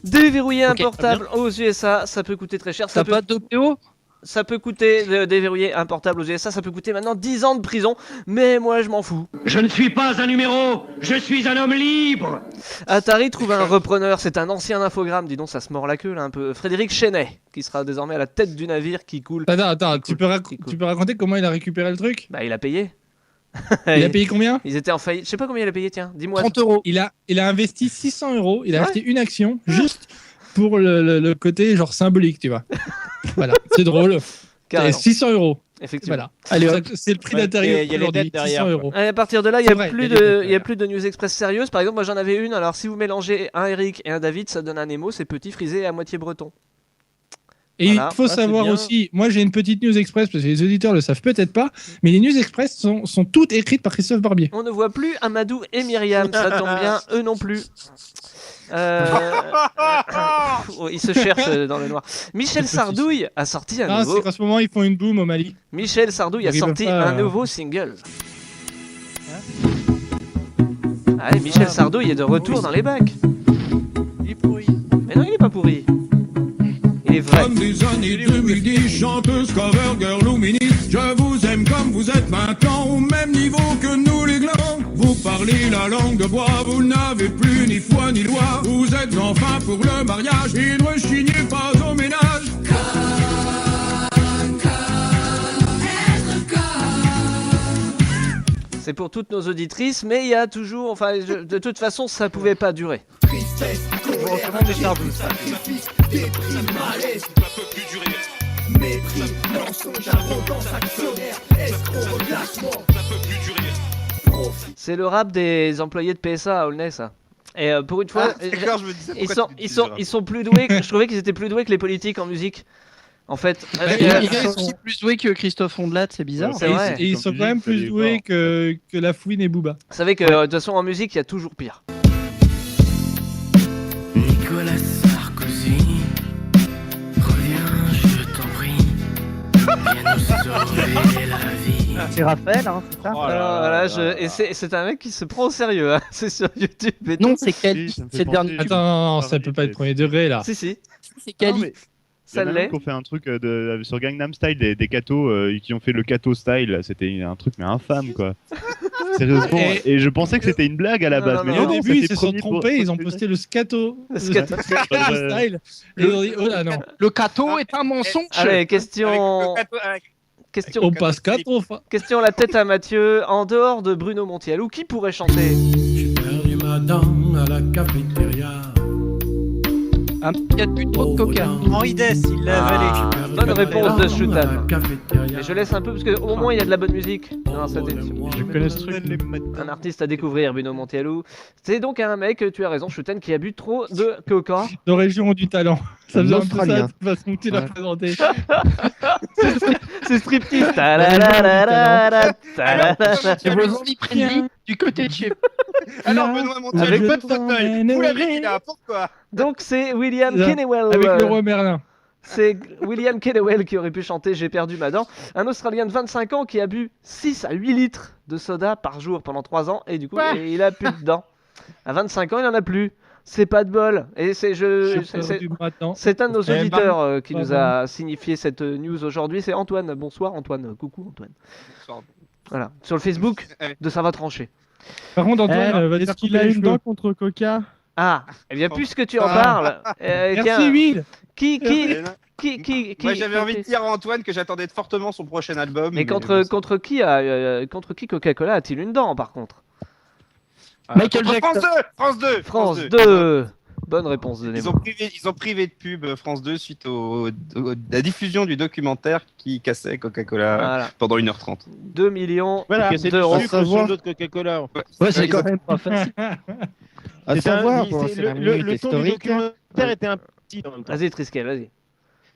Déverrouiller un portable aux USA, ça peut coûter très cher. T'as pas d'OPO? Ça peut coûter, déverrouiller un portable aux USA, ça peut coûter maintenant 10 ans de prison, mais moi je m'en fous. Je ne suis pas un numéro, je suis un homme libre. Atari trouve un repreneur, c'est un ancien infogramme, dis donc ça se mord la queue là un peu. Frédéric Chenet, qui sera désormais à la tête du navire qui coule. Attends, tu peux raconter comment il a récupéré le truc? Bah il a payé. Il a payé combien? Ils étaient en faillite, je sais pas combien il a payé, tiens, dis-moi. 30 €. Il a investi 600 €, il a acheté une action, juste pour le côté genre symbolique, tu vois. Voilà, c'est drôle. Carrément. 600 €. Effectivement. Voilà. Allez, c'est le prix d'Atari. Il y a les dettes derrière. 600 €. Et à partir de là, il C'est n'y a, vrai, plus de news express sérieuses. Par exemple, moi j'en avais une. Alors, si vous mélangez un Eric et un David, ça donne un Nemo. C'est petit, frisé et à moitié breton. Et Voilà. il faut savoir aussi, moi j'ai une petite news express parce que les auditeurs le savent peut-être pas, mais les news express sont toutes écrites par Christophe Barbier. On ne voit plus Amadou et Myriam. Ça tombe bien, eux non plus. Ils se cherchent dans le noir. Michel Sardouille a sorti un Ah, nouveau. c'est qu'en ce moment ils font une boom au Mali. Michel Sardouille a Ils sorti veulent pas, un nouveau single. Allez, Michel Sardouille est de retour dans les bacs. Il est pourri. Mais non, il est pas pourri. Il est vrai. Comme des années 2010, chanteuse, cover, girl ou ministre, je vous aime comme vous êtes maintenant, au même niveau que nous les glands. Vous parlez la langue de bois, vous n'avez plus ni foi ni loi. Vous êtes enfin pour le mariage et ne rechignez pas au ménage. C'est pour toutes nos auditrices, mais il y a toujours, enfin, de toute façon, ça pouvait pas durer. On recommande les charbons. C'est le rap des employés de PSA à Aulnay, ça. Et pour une fois, ils sont plus doués. Je trouvais qu'ils étaient plus doués que les politiques en musique. En fait, ils sont aussi plus doués que Christophe Ondelat, c'est bizarre. C'est vrai. Et ils sont quand même plus doués que La Fouine et Booba. Vous savez que de toute façon en musique, il y a toujours pire. Nicolas Sarkozy, reviens, je t'en prie. Viens nous sauver la vie. C'est Raphaël, hein, c'est ça? Voilà, et c'est un mec qui se prend au sérieux, hein. C'est sur YouTube. Et non, tout. c'est Kelly. C'est le dernier. Attends, non, ça peut pas être premier degré là. Si. C'est Kelly. Ça l'est. Ils ont fait un truc sur Gangnam Style, des cathos qui ont fait le catho style. C'était un truc mais infâme quoi. Sérieusement. Et je pensais que c'était une blague à la base. Mais au non, début, ils c'était se sont premier trompés, ils ont posté le scato. Le scato. Style. Et ils ont dit, oh là non. Le cato est un mensonge. Allez, question. Question. On passe 4 fois. Question la tête à Mathieu. En dehors de Bruno Montiel, ou qui pourrait chanter? J'ai perdu ma dent à la cafétéria. Un petit but trop de coca. Henri Dess, il l'a avalé. Bonne réponse de Shutan. Mais je laisse un peu parce qu'au moins il y a de la bonne musique dans cette émission. Je connais ce truc. Un artiste à découvrir, Bruno Montiello. C'est donc un mec, tu as raison, Shutan, qui a bu trop de coca. De région du talent. Ça faisait un peu ça, Australien. de toute façon que tu l'as présenté. C'est striptease. C'est vos envies friendly du côté de chez. Alors, Benoît Montiel, Avec- pas de fauteuil. Vous l'avez mis là, pourquoi? Donc c'est William Kennewell. Avec le roi Merlin. C'est William Kennewell qui aurait pu chanter J'ai perdu ma dent. Un Australien de 25 ans qui a bu 6 à 8 litres de soda par jour pendant 3 ans et du coup il a plus de dents. À 25 ans, il en a plus. C'est pas de bol. Et c'est un de nos auditeurs qui nous a signifié cette news aujourd'hui. C'est Antoine. Bonsoir Antoine. Coucou Antoine. Bonsoir. Voilà. Sur le Facebook de Ça va trancher. Par contre, Antoine, va te Est-ce faire qu'il couper a les une dent cheveux. contre Coca? Ah, eh bien puisque tu en parles. Merci, Will. Qui Moi, j'avais envie de dire à Antoine que j'attendais fortement son prochain album. Mais contre qui Coca-Cola a-t-il une dent par contre? Michael France Jackson. 2 France 2 France 2. Bonne réponse de Ils Nemo. ont privé de pub France 2 suite à la diffusion du documentaire qui cassait Coca-Cola Voilà. pendant 1h30. 2 millions Voilà, c'est du d'euros. sucre sur l'eau de Coca-Cola. Ouais, c'est quand même pas facile. À C'est un- savoir, c'est- bon, c'est la minute le ton du historique. documentaire était un petit en même temps. Vas-y Triskel, vas-y.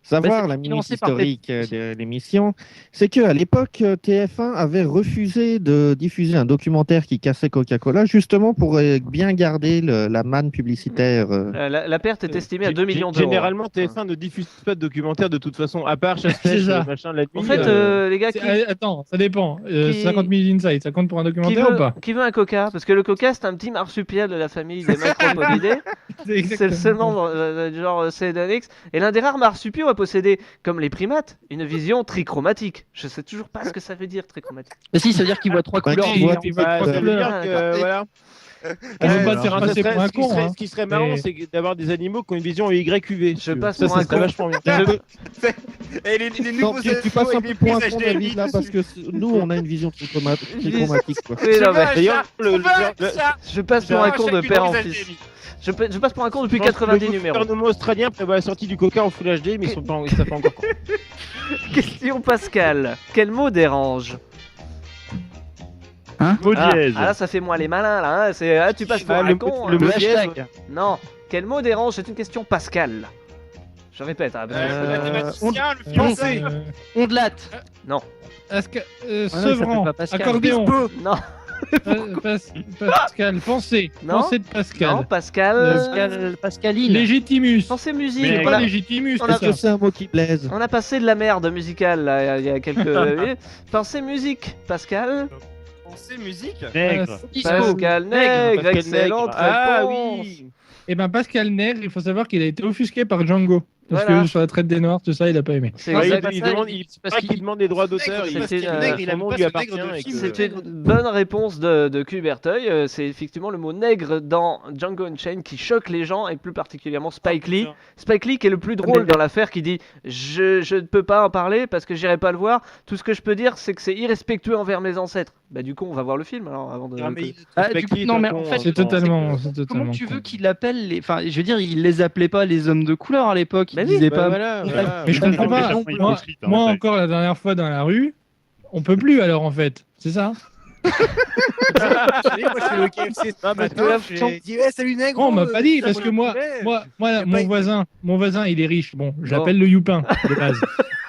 Savoir c'est la minute financé par historique de l'émission, c'est qu'à l'époque, TF1 avait refusé de diffuser un documentaire qui cassait Coca-Cola, justement pour bien garder la manne publicitaire. La perte est estimée à 2 millions d'euros. Généralement, TF1 ne diffuse pas de documentaire de toute façon, à part chasse C'est ça. machin, la nuit. En fait, les gars, Attends, ça dépend. Qui- 50 000 insights, ça compte pour un qui documentaire ou pas veut un coca? Parce que le coca, c'est un petit marsupial de la famille des macropodidés. C'est le seul membre du genre Cédonix. Et l'un des rares marsupiaux à posséder, comme les primates, une vision trichromatique. Je sais toujours pas ce que ça veut dire trichromatique. Mais si, ça veut dire qu'il voit 3 Ouais, couleurs. il voit- il voit Bah, trois ça veut couleurs. dire que, voilà. On veut pas te Ce faire passer pour un con. hein. qui serait marrant, Mais- c'est d'avoir des animaux qui ont une vision YQV. Je passe ça, pour un ça serait con. vachement bien. Et les Non, nouveaux tu passes un animaux peu avec pour un des con, prises David, HDMI là, parce que nous, on a une vision trichromatique. Quoi. Oui, non, mais D'ailleurs, je passe pour un con de père en fils. Je passe pour un con depuis 90 le numéros. gouvernement australien prévoit la sortie du coca en Full HD, mais ils sont pas, ça fait encore con. Question Pascal. Quel mot dérange? Mot Ah, dièse. là, ça fait moi les malins, là. Hein. Tu passes pour un le con. le hein. mot dièse. Non. Quel mot dérange? C'est une question Pascal. Je répète. Hein, parce que- Le mathématicien, le fiancé. Ondelate. Non. Sevran, pas Pascal. accordéon. Non. Pascal, pensée. Non. Pensée de Pascal. Non, Pascal. Pascaline. Légitimus. Pensez musique. C'est On pas a- légitimus, on c'est a- ça. Est-ce que c'est un mot qui blaise? On a passé de la merde musicale là, il y a quelques minutes. Pensez musique, Pascal. Pensée musique. Nègre. Pascal Nègre, Pascal excellente Nègre. Ah réponse. oui. Et ben Pascal Nègre, il faut savoir qu'il a été offusqué par Django. Parce Voilà. que sur la traite des Noirs, tout ça, il a pas aimé. C'est Ouais, exact. il demande, il paraît qu'il demande des droits d'auteur. Nègre, C'était, parce qu'il- il son nom aime lui pas appartient. ce nègre de et film. que- C'était une bonne réponse de Cuberteuil. C'est effectivement le mot nègre dans Django Unchained qui choque les gens et plus particulièrement Spike Lee. Spike Lee qui est le plus drôle dans l'affaire qui dit je ne peux pas en parler parce que j'irai pas le voir. Tout ce que je peux dire c'est que c'est irrespectueux envers mes ancêtres. Bah du coup on va voir le film alors avant de. Non, mais Ah, Spike du coup, Lee, non, mais ton en con, fait, C'est totalement. comment tu con. veux qu'il appelle les. Enfin, je veux dire, il les appelait pas les hommes de couleur à l'époque. Il Bah oui. disait Bah pas. voilà, voilà. Mais je comprends pas. Ils sont Moi, street, hein, moi en fait. encore la dernière fois dans la rue, on peut plus alors en fait. C'est ça? Moi, je suis au KFC ce matin, j'ai dit ouais, salut nègre. Non, on m'a pas dit parce que moi, mon voisin, il est riche. Bon, je l'appelle le Youpin de base.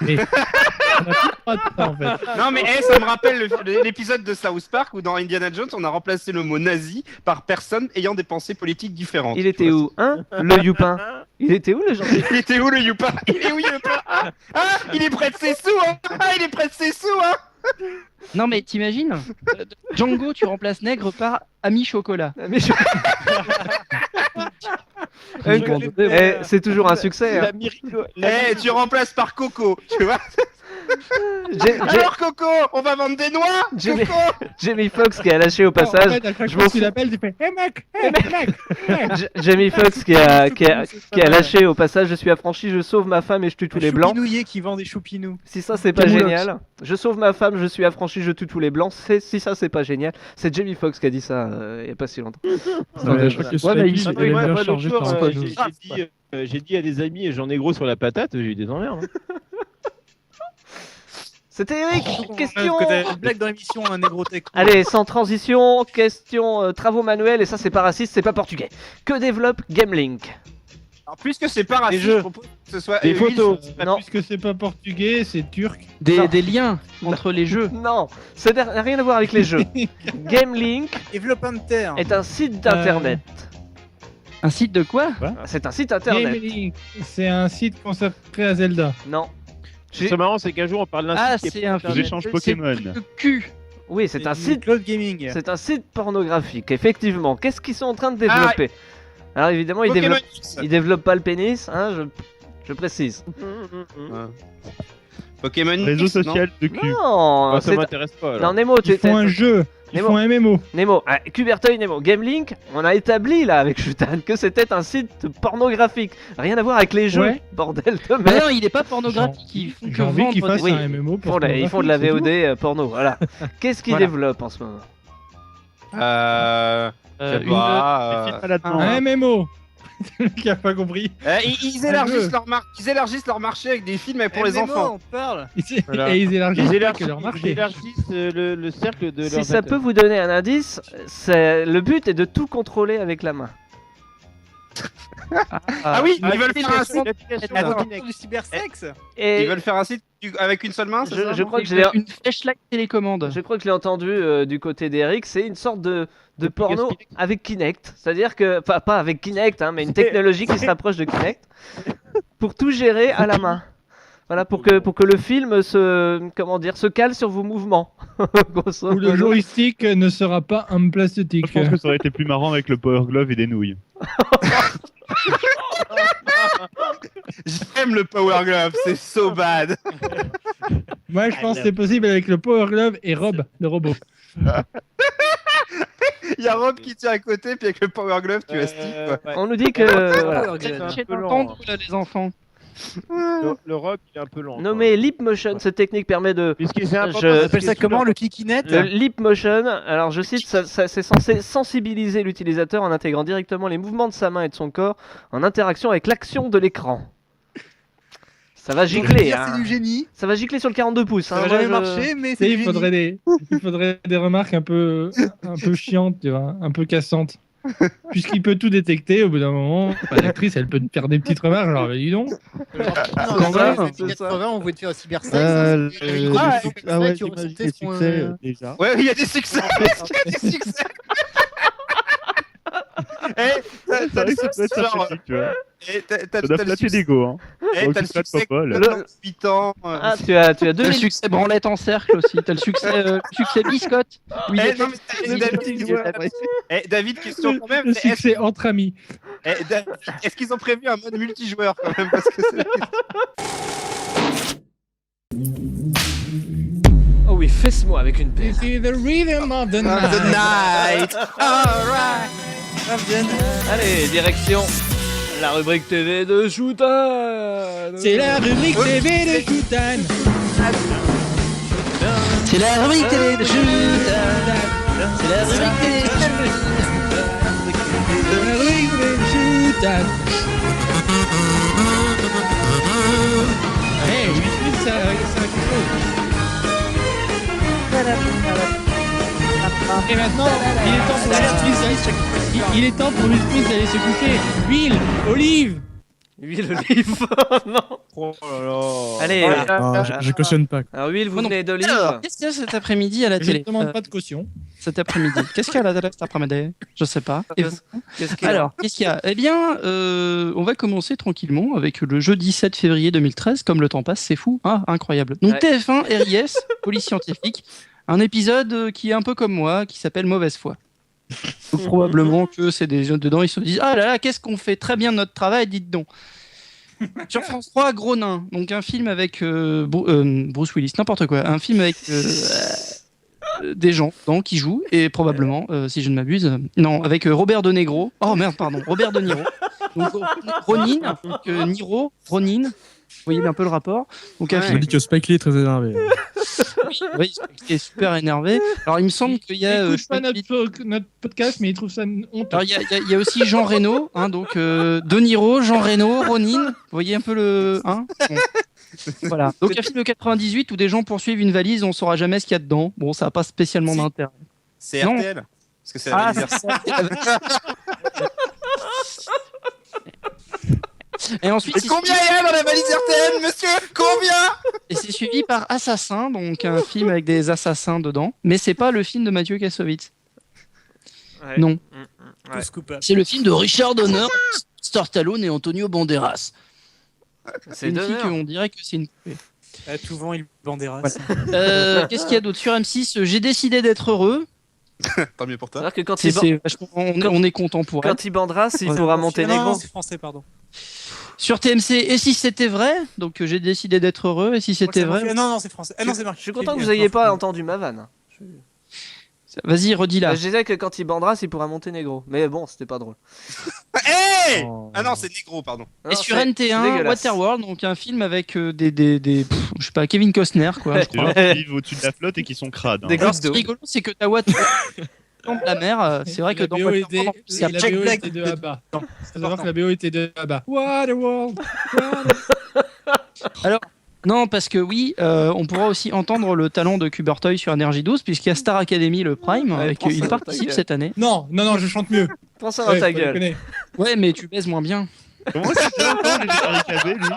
Mais on a plus le droit de ça en fait. Non mais ça me rappelle l'épisode de South Park où dans Indiana Jones on a remplacé le mot nazi par personne ayant des pensées politiques différentes. Il était où hein le Youpin? Il était où le genre? Il était où le Youpa? Il est où Youpa? Ah, il est près de ses sous hein. Ah, il est près de ses sous hein. Non, mais t'imagines Django, tu remplaces nègre par ami chocolat. Mais je- C'est toujours un succès. Hein. La Mirico- Eh, tu remplaces par Coco, tu vois? Alors Coco, on va vendre des noix. Coco. Jamie Foxx qui a lâché au passage. En fait, à chaque fois que tu l'appelles, tu fais hey mec, Jamie Foxx qui a lâché au passage. Je suis affranchi, je sauve ma femme et je tue tous les blancs. Choupinouillet qui vend des choupinous. Si ça c'est pas génial. Je sauve ma femme, je suis affranchi, je tue tous les blancs. Si ça c'est pas génial. C'est Jamie Foxx qui a dit ça il y a pas si longtemps. Je crois que j'ai dit à des amis, j'en ai gros sur la patate, j'ai eu des emmerdes. C'était Eric. Question. Une blague dans l'émission, un négrotech. Allez, sans transition, question travaux manuels, et ça c'est pas raciste, c'est pas portugais. Que développe Gamelink? Alors, puisque c'est pas raciste, je propose que ce soit des photos. Non. Puisque c'est pas portugais, c'est turc. Des liens entre les jeux. Non, ça n'a rien à voir avec les jeux. Gamelink Developmenter est un site d'internet. Un site de quoi? C'est un site internet. Gamelink, c'est un site consacré à Zelda. Non. C'est marrant, c'est qu'un jour on parle d'un site qui c'est un échange Pokémon. Oui, c'est un site. Cloud Gaming. C'est un site pornographique, effectivement. Qu'est-ce qu'ils sont en train de développer? Alors évidemment, ils développent pas le pénis, hein, je précise. Pokémon Réseau X, social de cul. Non, ça m'intéresse pas. Alors. Non, Nemo, Ils font un jeu. Ils font un MMO. Nemo, Cubertoy, Nemo. Gamelink, on a établi là avec Chutan que c'était un site pornographique. Rien à voir avec les jeux, Ouais. bordel de Mais merde. non, il est pas pornographique. J'ai envie qu'ils fassent un MMO. Ils font de la VOD porno, voilà. Qu'est-ce qu'ils développent en ce moment? Un MMO. Qui a pas compris. Ils élargissent leur marché avec des films pour les enfants. On parle. Voilà. Et ils élargissent leur marché. Ils élargissent le cercle de Si ça peut vous donner un indice, le but est de tout contrôler avec la main. Ah oui, ils veulent faire un site. Du cybersexe. Et Ils veulent faire un site avec une seule main, c'est ça? je crois que une flashlight télécommande. Je crois que je l'ai entendu du côté d'Eric, c'est une sorte de porno avec Kinect. C'est-à-dire que, pas avec Kinect, hein, mais une technologie qui se rapproche de Kinect pour tout gérer à la main. Voilà, pour que le film se cale sur vos mouvements. Où le joystick ne sera pas en plastique. Je pense que ça aurait été plus marrant avec le Power Glove et des nouilles. J'aime le Power Glove, c'est so bad. Moi, je pense que c'est possible avec le Power Glove et Rob, le robot. Il y a Rob qui tient à côté, puis avec le Power Glove, tu as Steve. Ouais. On nous dit que C'est un lent, les enfants. Le rock il est un peu lent. Nommé Leap Motion, cette technique permet de. On appelle ça comment, le Kikinet? Le Leap Motion, alors je cite, c'est censé sensibiliser l'utilisateur en intégrant directement les mouvements de sa main et de son corps en interaction avec l'action de l'écran. Ça va gicler, hein. C'est du génie. Ça va gicler sur le 42 pouces. Ça va jamais marcher, mais c'est du génie. Il faudrait des remarques un peu chiantes, tu vois, un peu cassantes. Puisqu'il peut tout détecter, au bout d'un moment, l'actrice elle peut faire des petites remarques, genre dis donc. Quand même, en 80, on voulait te faire aussi berceuse. Ouais, j'imagine des succès déjà. Ouais, il y a des succès. Est-ce qu'il y a des succès? C'est vrai que ça doit être sympathique, tu vois. Ça doit flatter l'ego, hein. T'as le succès de 8 ans. Ah, tu as deux le succès branlette en cercle aussi. T'as le succès biscotte. Oui, non, mais David, question quand même. Le succès entre amis. Est-ce qu'ils ont prévu un mode multijoueur quand même? Parce que Oh oui, fesse-moi avec une paire. This is the rhythm of the night. Alright. Allez, direction la rubrique TV de Shootan. C'est la rubrique TV de Shootan. C'est la rubrique télé de Shootan. C'est la rubrique télé de Shootan. Hey, Will Smith, ça a quelque chose. Et maintenant, il est temps pour Will Smith d'aller se coucher. Huile, olive. Huile olive. Non. Oh là là. Allez. Je cautionne pas. Alors Huile, vous venez d'olive. Alors, qu'est-ce qu'il y a cet après-midi à la Je télé? ne demande pas de caution. Cet après-midi. Qu'est-ce qu'il y a à la télé cet après-midi? Je sais pas. Et vous? Qu'est-ce qu'il y a? Alors, qu'est-ce qu'il y a? Eh bien, on va commencer tranquillement avec le jeudi 7 février 2013. Comme le temps passe, c'est fou. Ah, incroyable. Donc Ouais. TF1, RIS, Police Scientifique. Un épisode qui est un peu comme moi, qui s'appelle Mauvaise foi. Donc, probablement que c'est des jeunes dedans, ils se disent ah là là, qu'est-ce qu'on fait très bien notre travail, dites donc. Sur France 3, Gros Nain, donc un film avec Bruce Willis, n'importe quoi, un film avec des gens qui jouent, et probablement, si je ne m'abuse, non, avec Robert De Niro, Robert De Niro, donc Ronin, Niro, Ronin, vous voyez un peu le rapport. Donc Je me dis que Spike Lee est très énervé. Oui, il est super énervé. Alors, il me semble qu'il y a. Il écoute pas notre podcast, mais il trouve ça honteux. Alors, il y a aussi Jean Reno, donc De Niro, Jean Reno, Ronin. Vous voyez un peu le. Bon. Voilà. Donc, un film de 98 où des gens poursuivent une valise, on saura jamais ce qu'il y a dedans. Bon, ça n'a pas spécialement d'intérêt. C'est RTL. Parce que c'est la valise RTL. Et ensuite, et combien il y a dans la valise RTL, monsieur? Combien? Et c'est suivi par Assassin, donc un film avec des assassins dedans. Mais c'est pas le film de Mathieu Kassovitz. Ouais. Non. Ouais. C'est le film de Richard Donner, Star Stallone et Antonio Banderas. C'est une fille Donner. qu'on dirait que c'est une poupée. Tout vent, il Banderas. Voilà. Qu'est-ce qu'il y a d'autre sur M6? J'ai décidé d'être heureux. Tant mieux pour toi. C'est-à-dire que quand on est content pour elle. Quand il bandera, il pourra monter Non, Negro. c'est français, pardon. Sur TMC, et si c'était vrai? Donc j'ai décidé d'être heureux, et si c'était vrai? Non, c'est français. Ah non, c'est marqué. Je suis content que vous n'ayez pas entendu ma vanne. Vas-y, redis-la. Je disais que quand il bandera, il pourra monter Negro. Mais bon, c'était pas drôle. Hey Ah non, c'est Negro, pardon. Et sur NT1, Waterworld, donc un film avec je sais pas, Kevin Costner, quoi. Je Des crois. gens qui vivent au-dessus de la flotte et qui sont crades. Hein. Alors, ce qui est rigolo, c'est que ta Waterworld tombe la mer. C'est vrai que dans Waterworld, il y a la Jack BO Black. était de là-bas. Faut savoir que la BO était de là-bas. Waterworld. Alors, non, parce que oui, on pourra aussi entendre le talent de Kubertoy sur Energy 12, puisqu'il y a Star Academy, le Prime, et qu'il participe cette année. Non, je chante mieux. Prends ça dans ta gueule. Ouais, mais tu baises moins bien. Comment tu fais encore les barricadés, lui?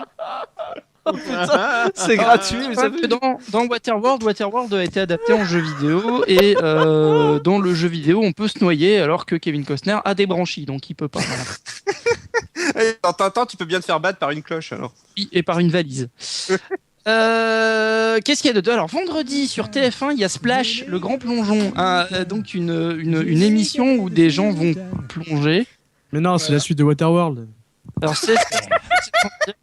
Oh, putain, c'est gratuit. Vous savez. Dans Waterworld a été adapté en jeu vidéo, et dans le jeu vidéo, on peut se noyer alors que Kevin Costner a des branchies, donc il peut pas. Voilà. Dans Tintin, tu peux bien te faire battre par une cloche, alors. Oui, et par une valise. Qu'est-ce qu'il y a de deux? Alors vendredi sur TF1 il y a Splash, le grand plongeon, donc une émission où des gens vont plonger. Mais non, c'est la suite de Waterworld. Alors c'est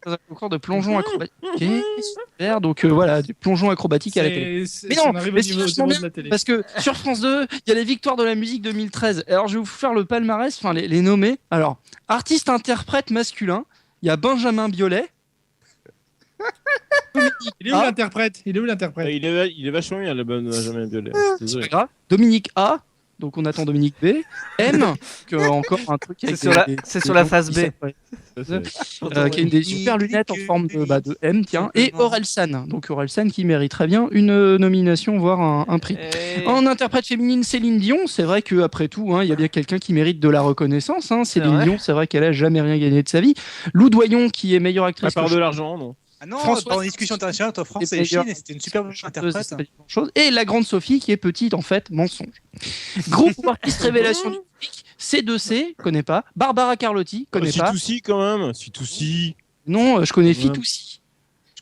un concours de plongeon acrobatique. Super, donc voilà, du plongeon acrobatique à la télé. Mais non, mais c'est vachement bien, parce que sur France 2, il y a les victoires de la musique 2013. Alors je vais vous faire le palmarès, enfin les nommer. Alors, artiste interprète masculin, il y a Benjamin Biolay. Il est où l'interprète? Il est vachement bien, le bon Benjamin Biolay. C'est pas grave. Dominique A. Donc on attend Dominique B. M. Encore un truc. C'est sur la phase B. Qui a des super lunettes en forme de M, tiens. Et Orelsan. Donc Orelsan qui mérite très bien une nomination, voire un prix. En interprète féminine, Céline Dion. C'est vrai qu'après tout, il y a bien quelqu'un qui mérite de la reconnaissance. Céline Dion, c'est vrai qu'elle a jamais rien gagné de sa vie. Lou Doyon qui est meilleure actrice. À part de l'argent, non. Ah non, dans une discussion internationale entre France et Chine, et c'était une super interprète. Et la grande Sophie qui est petite, en fait, mensonge. Groupe ou artiste révélation du public, C2C, connais pas. Barbara Carlotti, connais pas. C2C quand même, C2C. Non, je connais Fitoussi.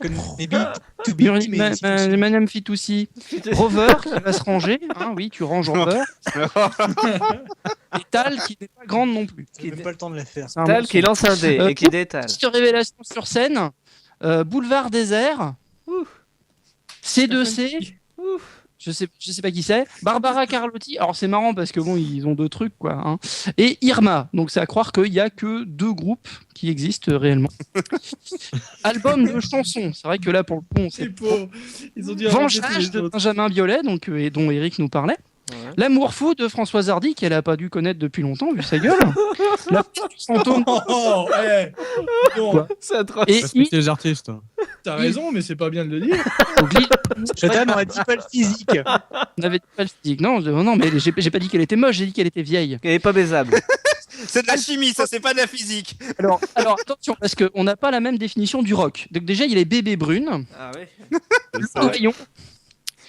Je connais Madame Fitoussi. Rover qui va se ranger. Oui, tu ranges Rover. Et Tal qui n'est pas grande non plus. Qui n'a pas le temps de la faire. Tal qui lance un dé et qui détale. Petite révélation sur scène. Boulevard désert. C2C. Je sais pas qui c'est. Barbara Carlotti. Alors c'est marrant parce que bon, ils ont deux trucs quoi. Et Irma. Donc c'est à croire qu'il y a que deux groupes qui existent réellement. Album de chansons. C'est vrai que là pour le coup, c'est pauvre. Ils ont dû Vengeance de Benjamin Biolay, donc et dont Eric nous parlait. Ouais. L'amour fou de Françoise Hardy qu'elle a pas dû connaître depuis longtemps vu sa gueule. La petite du fantôme. C'est atroce. Et respecter les artistes. T'as raison, mais c'est pas bien de le dire. on a dit pas le physique. On avait dit pas le physique. Non, mais j'ai pas dit qu'elle était moche, j'ai dit qu'elle était vieille. Qu'elle est pas baisable. C'est de la chimie, ça, c'est pas de la physique. Alors attention, parce qu'on n'a pas la même définition du rock. Donc déjà, il y a les bébés brunes. Ah oui. Le rayon.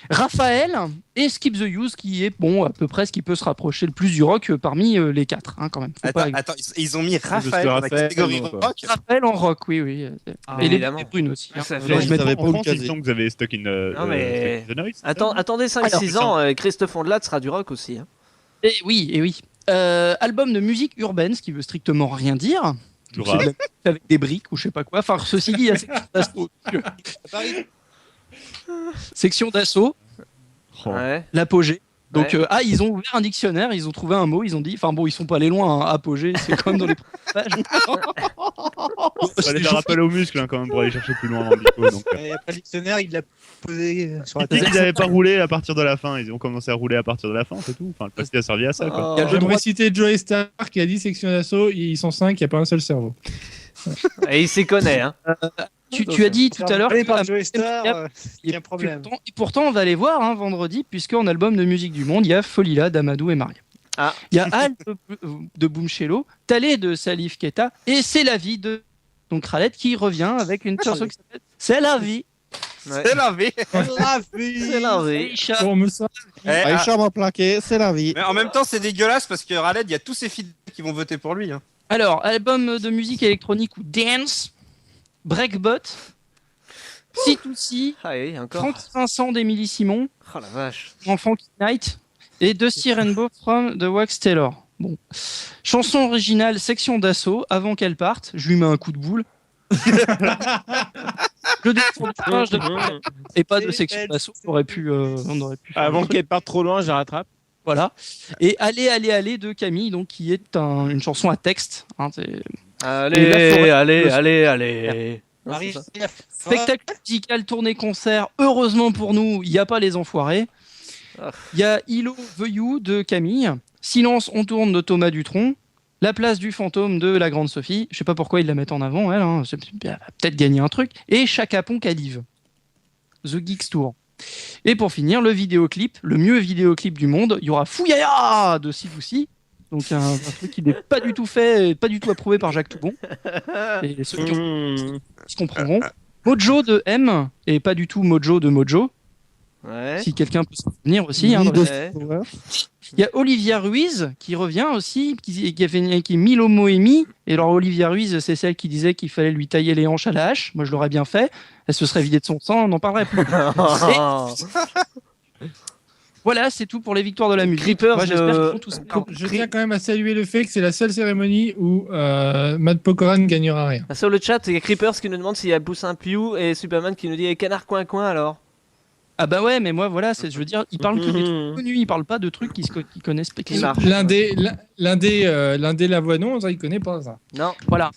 Raphaël et Skip the Use qui est à peu près ce qui peut se rapprocher le plus du rock parmi les quatre quand même. Attends, ils ont mis Raphaël dans la catégorie rock. Raphaël en rock, oui. Et les brunes aussi. Je savais pas en France, que vous avez Stuck in the Noise. Attendez 5-6 ans, Christophe Ondelat sera du rock aussi. Et oui. Album de musique urbaine, ce qui veut strictement rien dire. Du C'est rap. de la musique avec des briques ou je sais pas quoi. Enfin, ceci dit, il y a section d'assaut. Section d'assaut, Ouais. l'apogée. Donc, Ouais. ils ont ouvert un dictionnaire, ils ont trouvé un mot, ils ont dit, enfin bon, ils sont pas allés loin, hein, apogée, c'est comme dans les premières pages. Ça les rappel aux muscles quand même pour aller chercher plus loin dans le dico. Donc, Il n'y a pas le dictionnaire, il l'a posé sur la ils table. n'avaient pas roulé à partir de la fin, ils ont commencé à rouler à partir de la fin, c'est tout. Enfin, le papier a servi à ça. Quoi. J'aimerais citer Joey Star qui a dit section d'assaut, ils sont 5, il n'y a pas un seul cerveau. Et il s'y connaît, hein. Tu as dit tout à l'heure Allez, que par Joey Star, il y a un et problème. pourtant, on va aller voir vendredi, puisqu'en album de musique du monde, il y a Folila d'Amadou et Maria. Ah. Il y a Al de Boomshello, Talé de Salif Keita, et C'est la vie de donc Khaled qui revient avec une chanson qui s'appelle C'est la vie. Ouais. C'est la vie. C'est la vie. Aïcha. Pour me ça. Aïcha m'a plaqué, c'est la vie. Mais en même temps, c'est dégueulasse parce que Khaled, il y a tous ses fidèles qui vont voter pour lui. Hein. Alors, album de musique électronique ou dance, Breakbot, C2C, Ah oui, encore. Francky Vincent d'Emily Simon, Oh la vache. Funky Night et Dusty Rainbow from The Wax Taylor. Bon. Chanson originale, section d'assaut, avant qu'elle parte, je lui mets un coup de boule. Je descends du train, je demande- et pas de section d'assaut, on aurait pu faire Avant un truc. qu'elle parte trop loin, je la rattrape. Voilà. Et Allez de Camille, donc qui est une chanson à texte. Hein, Et la Allez, forêt- allez. Marie, Spectacle musical, tournée concert. Heureusement pour nous, il n'y a pas les enfoirés. Ah. Il y a Ilo The You de Camille. Silence, on tourne de Thomas Dutronc. La place du fantôme de la grande Sophie. Je sais pas pourquoi ils la mettent en avant, elle. Hein. Elle va peut-être gagner un truc. Et Chaka Ponk Cadive. The Geeks Tour. Et pour finir, le vidéoclip, le mieux vidéoclip du monde. Il y aura Fouyaya de C2C. Donc un truc qui n'est pas du tout fait, pas du tout approuvé par Jacques Toubon. Et ceux qui se comprendront. Mojo de M et pas du tout Mojo de Mojo. Ouais. Si quelqu'un peut s'en souvenir aussi. Hein, Ouais. il y a Olivia Ruiz qui revient aussi, qui a fait qui est Milo Moemi. Et alors Olivia Ruiz, c'est celle qui disait qu'il fallait lui tailler les hanches à la hache. Moi, je l'aurais bien fait. Elle se serait vidée de son sang, on n'en parlerait plus. Et voilà, c'est tout pour les victoires de la musique. Creepers, Moi, j'espère qu'ils vont tous. Je tiens quand même à saluer le fait que c'est la seule cérémonie où Matt Pokoran ne gagnera rien. Sur le chat, il y a Creepers qui nous demande s'il y a Poussin Piou et Superman qui nous dit Canard Coin Coin alors. Ah bah ouais, mais moi voilà, je veux dire, ils parlent que des trucs connus, ils parlent pas de trucs qu'ils connaissent pas. L'indé Lavoinon, on dirait qu'il connaît pas ça. Non. Voilà.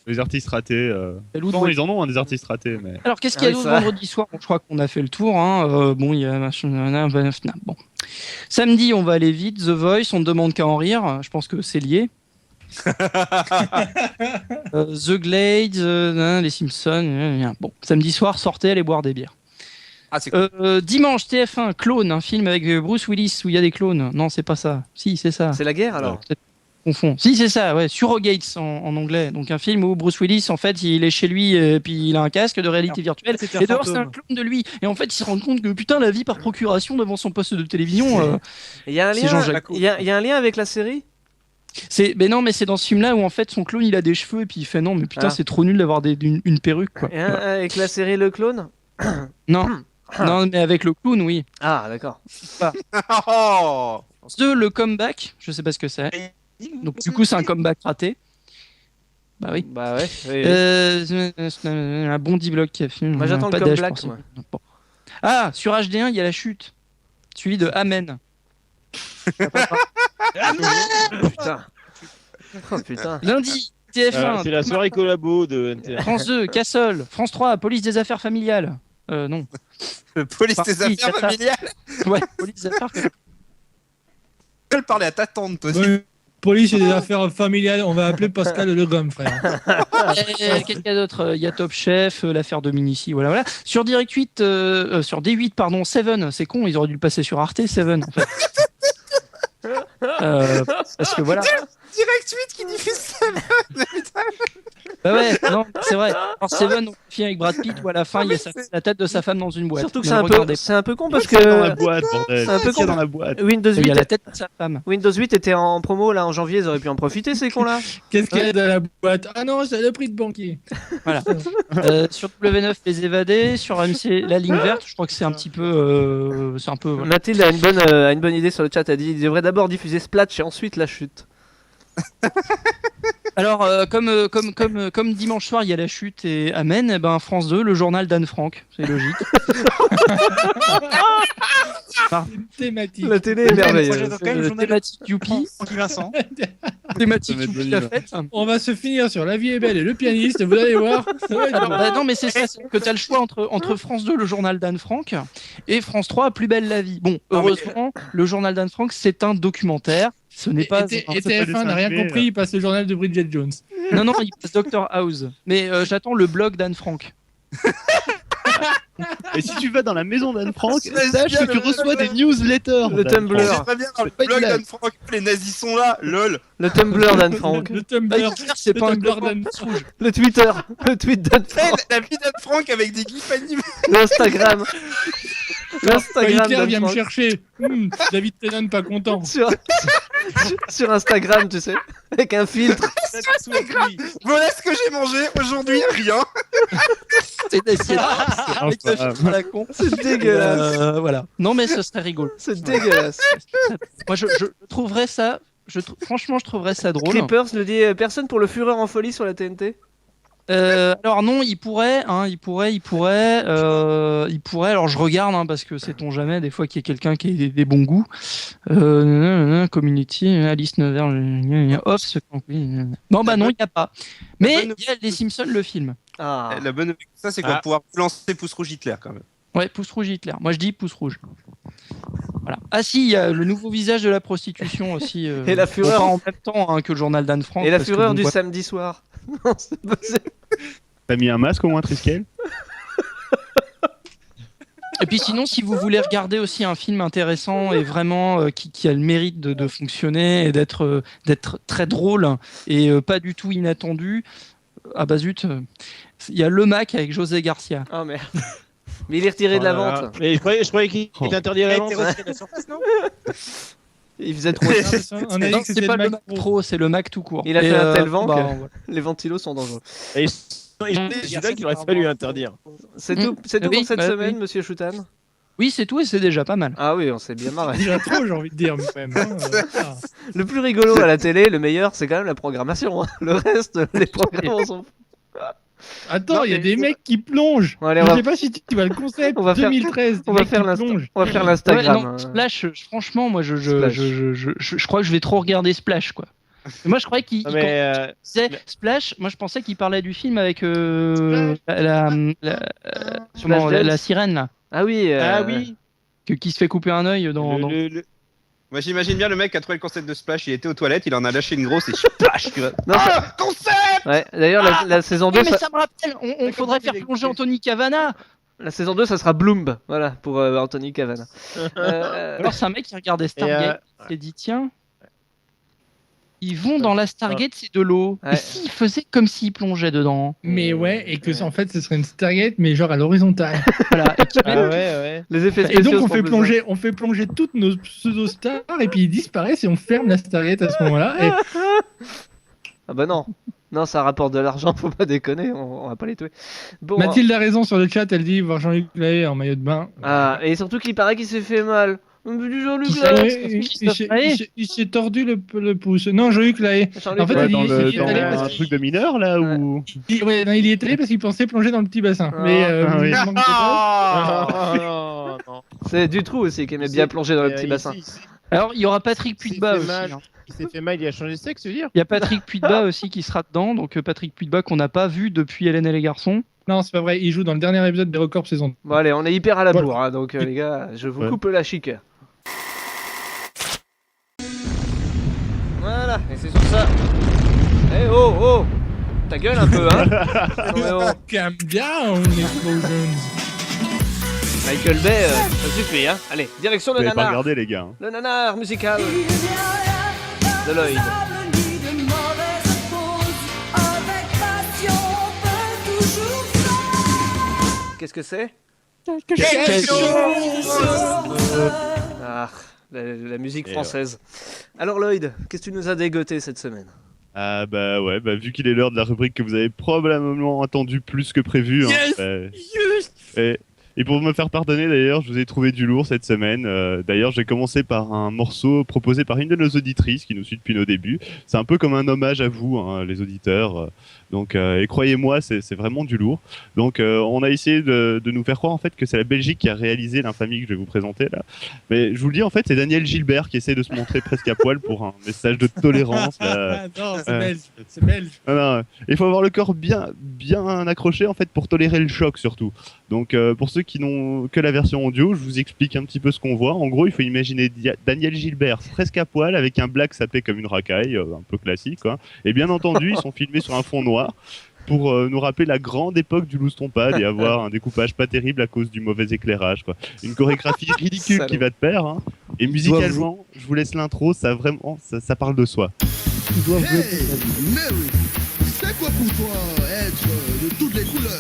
Les artistes ratés. Loup Bon, de- ils en ont des artistes ratés, mais. Alors qu'est-ce qu'il y a Ah oui, d'autre ça. vendredi soir? Bon, je crois qu'on a fait le tour. Hein. Bon, il y a machin. Bon. Samedi, on va aller vite. The Voice, on ne demande qu'à en rire. Je pense que c'est lié. The Glades, les Simpsons. Bon, samedi soir, sortez, allez boire des bières. Ah, c'est cool. Dimanche, TF1, Clone, un film avec Bruce Willis où il y a des clones. Non, c'est pas ça. Si, c'est ça. C'est la guerre alors. Peut-être confond. Si, c'est ça, ouais, Surrogates en anglais. Donc un film où Bruce Willis, en fait, il est chez lui et puis il a un casque de réalité virtuelle. c'est un Et dehors, c'est un fantôme. clone de lui. Et en fait, il se rend compte que putain, la vie par procuration devant son poste de télévision. Il y a un c'est lien. Jean-Jacques. Il y a un lien avec la série. Mais non, mais c'est dans ce film-là où en fait son clone il a des cheveux et puis il fait non, mais putain, Ah. c'est trop nul d'avoir une perruque quoi. Et un avec la série Le Clone. Non. Non, mais avec le clown, oui. Ah d'accord. Oh 2, le comeback, je sais pas ce que c'est. Donc du coup, c'est un comeback raté. Bah oui. Bah ouais. Oui, oui. Un Bondi Block qui a fait. Moi, j'attends le pas d'âge comeback, pour ça. moi. Bon. Ah, sur HD1, il y a la chute. Suivi de Amen. Putain. Oh putain. Lundi, TF1. C'est la soirée collabo de NTR. France 2, Cassol. France 3, Police des affaires familiales. Non. Police Parti, des affaires c'est ça. familiales. Ouais, Police des affaires familiales. Je vais parler à ta tante, toi aussi. Ouais, police et des affaires familiales, on va appeler Pascal Le Gomme, frère. Quelqu'un d'autre, il y a Top Chef, l'affaire Dominici, voilà. Sur Direct 8, sur D8, pardon, Seven, c'est con, ils auraient dû le passer sur Arte, Seven, en fait. Parce que voilà. Direct 8 qui diffuse ça. Bah ouais, non, c'est vrai. Alors Seven, on film avec Brad Pitt où à la fin, il y a la tête de sa femme dans une boîte. Surtout que Ne c'est le regardez c'est un peu con parce Qu'est-ce qu'il y a dans la que boîte, bordel c'est un peu Qu'est-ce qu'il y a con. dans la boîte Windows pas. Il y 8 a la tête de sa femme. Windows 8 était en promo là en janvier, ils auraient pu en profiter ces cons là. Qu'est-ce qu'il y a dans la boîte? Ah non, c'est le prix de banquier. Voilà. Sur W9, Les Évadés. Sur AMC, La Ligne Verte. Je crois que c'est un petit peu. C'est un peu. Voilà. Mathilde a une bonne idée sur le chat, elle dit il devrait d'abord diffuser Splatch et ensuite la chute. Alors, comme dimanche soir, il y a la chute et Amen, eh ben, France 2, le journal d'Anne Frank. C'est logique. Thématique. La télé est merveilleuse. Thématique Youpi. Vincent. Thématique Youpi, la fête. On va se finir sur La vie est belle et le pianiste, vous allez voir. Ça va être Alors, bon. non, mais c'est ça, c'est que tu as le choix entre France 2, le journal d'Anne Frank, et France 3, Plus belle la vie. Bon, heureusement, le journal d'Anne Frank, c'est un documentaire. Ce n'est pas. Et TF1 n'a rien compris, il passe le journal de Bridget Jones. Non, il passe Dr House. Mais j'attends le blog d'Anne Frank. Et si tu vas dans la maison d'Anne Frank, C'est sache bien que tu le- reçois des newsletters. Le d'Anne Tumblr. Frank. C'est pas bien dans le pas blog une blague. d'Anne Frank, les nazis sont là, lol. Le Tumblr d'Anne Frank. Le Tumblr, C'est pas un Tumblr globe d'Anne Frank. Le Twitter. Le tweet d'Anne Frank. La vie d'Anne Frank avec des gifs animés. L'Instagram. Quand L'Instagram Hitler d'Anne vient me Frank. chercher. David Tennant pas content. Sur Instagram, tu sais. Avec un filtre. Voilà ce que j'ai mangé aujourd'hui, rien. C'est la con. C'est dégueulasse. Voilà. Non, mais ce serait rigolo. C'est dégueulasse. Moi, je trouverais ça. Franchement, je trouverais ça drôle. Creepers nous dit personne pour le Fureur en folie sur la TNT. Alors non, il pourrait. Alors je regarde parce que sait-on jamais des fois qu'il y a quelqu'un qui a des bons goûts. Community, Alice Nevers, Off. Non bah non, il n'y a pas. Mais il y a Les Simpsons le film. Ah. La bonne nouvelle, ça c'est qu'on va pouvoir lancer Pouce Rouge Hitler quand même. Ouais, pouce rouge Hitler. Moi je dis pouce rouge. Voilà. Ah si, il y a le nouveau visage de la prostitution aussi. Et la fureur. Pas en même temps que le journal d'Anne Frank. Et la parce que fureur bon, du voilà. samedi soir. Non, c'est pas possible. T'as mis un masque au moins, Triskel? Et puis sinon, si vous voulez regarder aussi un film intéressant et vraiment qui a le mérite de fonctionner et d'être très drôle et pas du tout inattendu, ah bah zut, il y a Le Mac avec José Garcia. Oh merde. Mais il est retiré de la vente. Mais je croyais qu'il était interdit à la vente. Il faisait trop. On a dit Non, que c'est c'était pas le le Mac Mac Pro, c'est le Mac tout court. Il a Et, fait un tel vent bah, que voilà. les ventilos sont dangereux. Et c'est là qu'il aurait fallu interdire. C'est tout Oui, pour cette bah, semaine, oui. monsieur Choutan. Oui, c'est tout et c'est déjà pas mal. Ah oui, on s'est bien marré. Déjà trop, j'ai envie de dire. Même, hein. Le plus rigolo à la télé, le meilleur, c'est quand même la programmation. Hein. Le reste, les programmes, on s'en fout. Attends, il y a des mecs qui plongent. Bon, allez, Je on va- sais pas si tu vois le concept. On va faire- 2013. On va faire l'Instagram. Ouais, non, Splash, franchement, moi je Splash. crois que je vais trop regarder Splash quoi. Moi je croyais qu'il Non, mais, quand il disait Splash, moi je pensais qu'il parlait du film avec la sirène là. Ah oui. Ah oui. Qui se fait couper un œil dans. Moi j'imagine bien le mec qui a trouvé le concept de Splash, il était aux toilettes, il en a lâché une grosse et Splash, tu vois. Non, Ah, concept. Ouais, d'ailleurs, la saison 2, Eh, mais ça me rappelle, on faudrait faire plonger Anthony Cavana. la saison 2, ça sera Bloom. Voilà, pour Anthony Cavana. Alors c'est un mec qui regardait Stargate, qui s'est dit tiens, ils vont dans la Stargate, c'est de l'eau. Ouais. Et s'ils faisaient comme s'ils plongeaient dedans. Mais ouais, et que en fait, ce serait une Stargate, mais genre à l'horizontale. Voilà. Et qu'ils Ah mettent- ouais. Les effets Et spéciaux donc, sont on fait plonger toutes nos pseudo-stars, et puis ils disparaissent, et on ferme la Stargate à ce moment-là. Et Ah bah non. Non, ça rapporte de l'argent, faut pas déconner, on va pas les tuer. Bon, Mathilde a raison sur le chat, elle dit voir Jean-Luc Lahaye en maillot de bain. Ah, et surtout qu'il paraît qu'il s'est fait mal. Du Jean-Luc Qui Lahaye. Il s'est tordu le pouce. Non, Jean-Luc Lahaye. Jean-Luc En fait, Lahaye. il y est Dans allé un parce truc de mineur là ou ouais, non, il y est allé parce qu'il pensait plonger dans le petit bassin. Ah. Mais Ah oui. il manque de Ah, non, non. C'est du trou aussi qui aimait bien plonger dans le petit bassin. Alors il y aura Patrick Il s'est Puydebas fait aussi. mal. Hein. Il s'est fait mal, il a changé de sexe, tu veux dire? Il y a Patrick Puydebas aussi qui sera dedans. Donc Patrick Puydebas qu'on n'a pas vu depuis Hélène et les garçons. Non, c'est pas vrai. Il joue dans le dernier épisode des Records saison. Bon allez, on est hyper à la Voilà. bourre, hein, donc les gars, je vous Ouais. coupe la chic. Voilà, et c'est sur ça. Eh oh oh, ta gueule un peu, hein. Non, mais oh. Calm down, explosions. Michael Bay, ça suffit, hein. Allez, direction Vous le n'avez pas nanar. regardé les gars. Hein. Le nanar musical de Lloyd. Qu'est-ce que c'est? Ah, la musique Et française. Alors Lloyd, qu'est-ce que tu nous as dégoté cette semaine? Ah bah ouais, bah vu qu'il est l'heure de la rubrique que vous avez probablement entendu plus que prévu. Hein, Yes. et Et pour me faire pardonner, d'ailleurs, je vous ai trouvé du lourd cette semaine. D'ailleurs, j'ai commencé par un morceau proposé par une de nos auditrices qui nous suit depuis nos débuts. C'est un peu comme un hommage à vous, hein, les auditeurs. Donc, et croyez-moi, c'est vraiment du lourd. Donc, on a essayé de nous faire croire en fait que c'est la Belgique qui a réalisé l'infamie que je vais vous présenter là. Mais je vous le dis, en fait, c'est Daniel Gilbert qui essaie de se montrer presque à poil pour un message de tolérance. Là. Non, c'est belge. C'est belge. Non, il faut avoir le corps bien accroché en fait pour tolérer le choc surtout. Donc pour ceux qui n'ont que la version audio, je vous explique un petit peu ce qu'on voit. En gros, il faut imaginer Daniel Gilbert presque à poil avec un black sapé comme une racaille, un peu classique quoi. Et bien entendu, ils sont filmés sur un fond noir pour nous rappeler la grande époque du loose-tompade et avoir un découpage pas terrible à cause du mauvais éclairage quoi. Une chorégraphie ridicule qui va de pair hein. Et musicalement, je vous laisse l'intro, ça vraiment ça parle de soi. Hey, Mary, c'est quoi pour toi être de toutes les couleurs?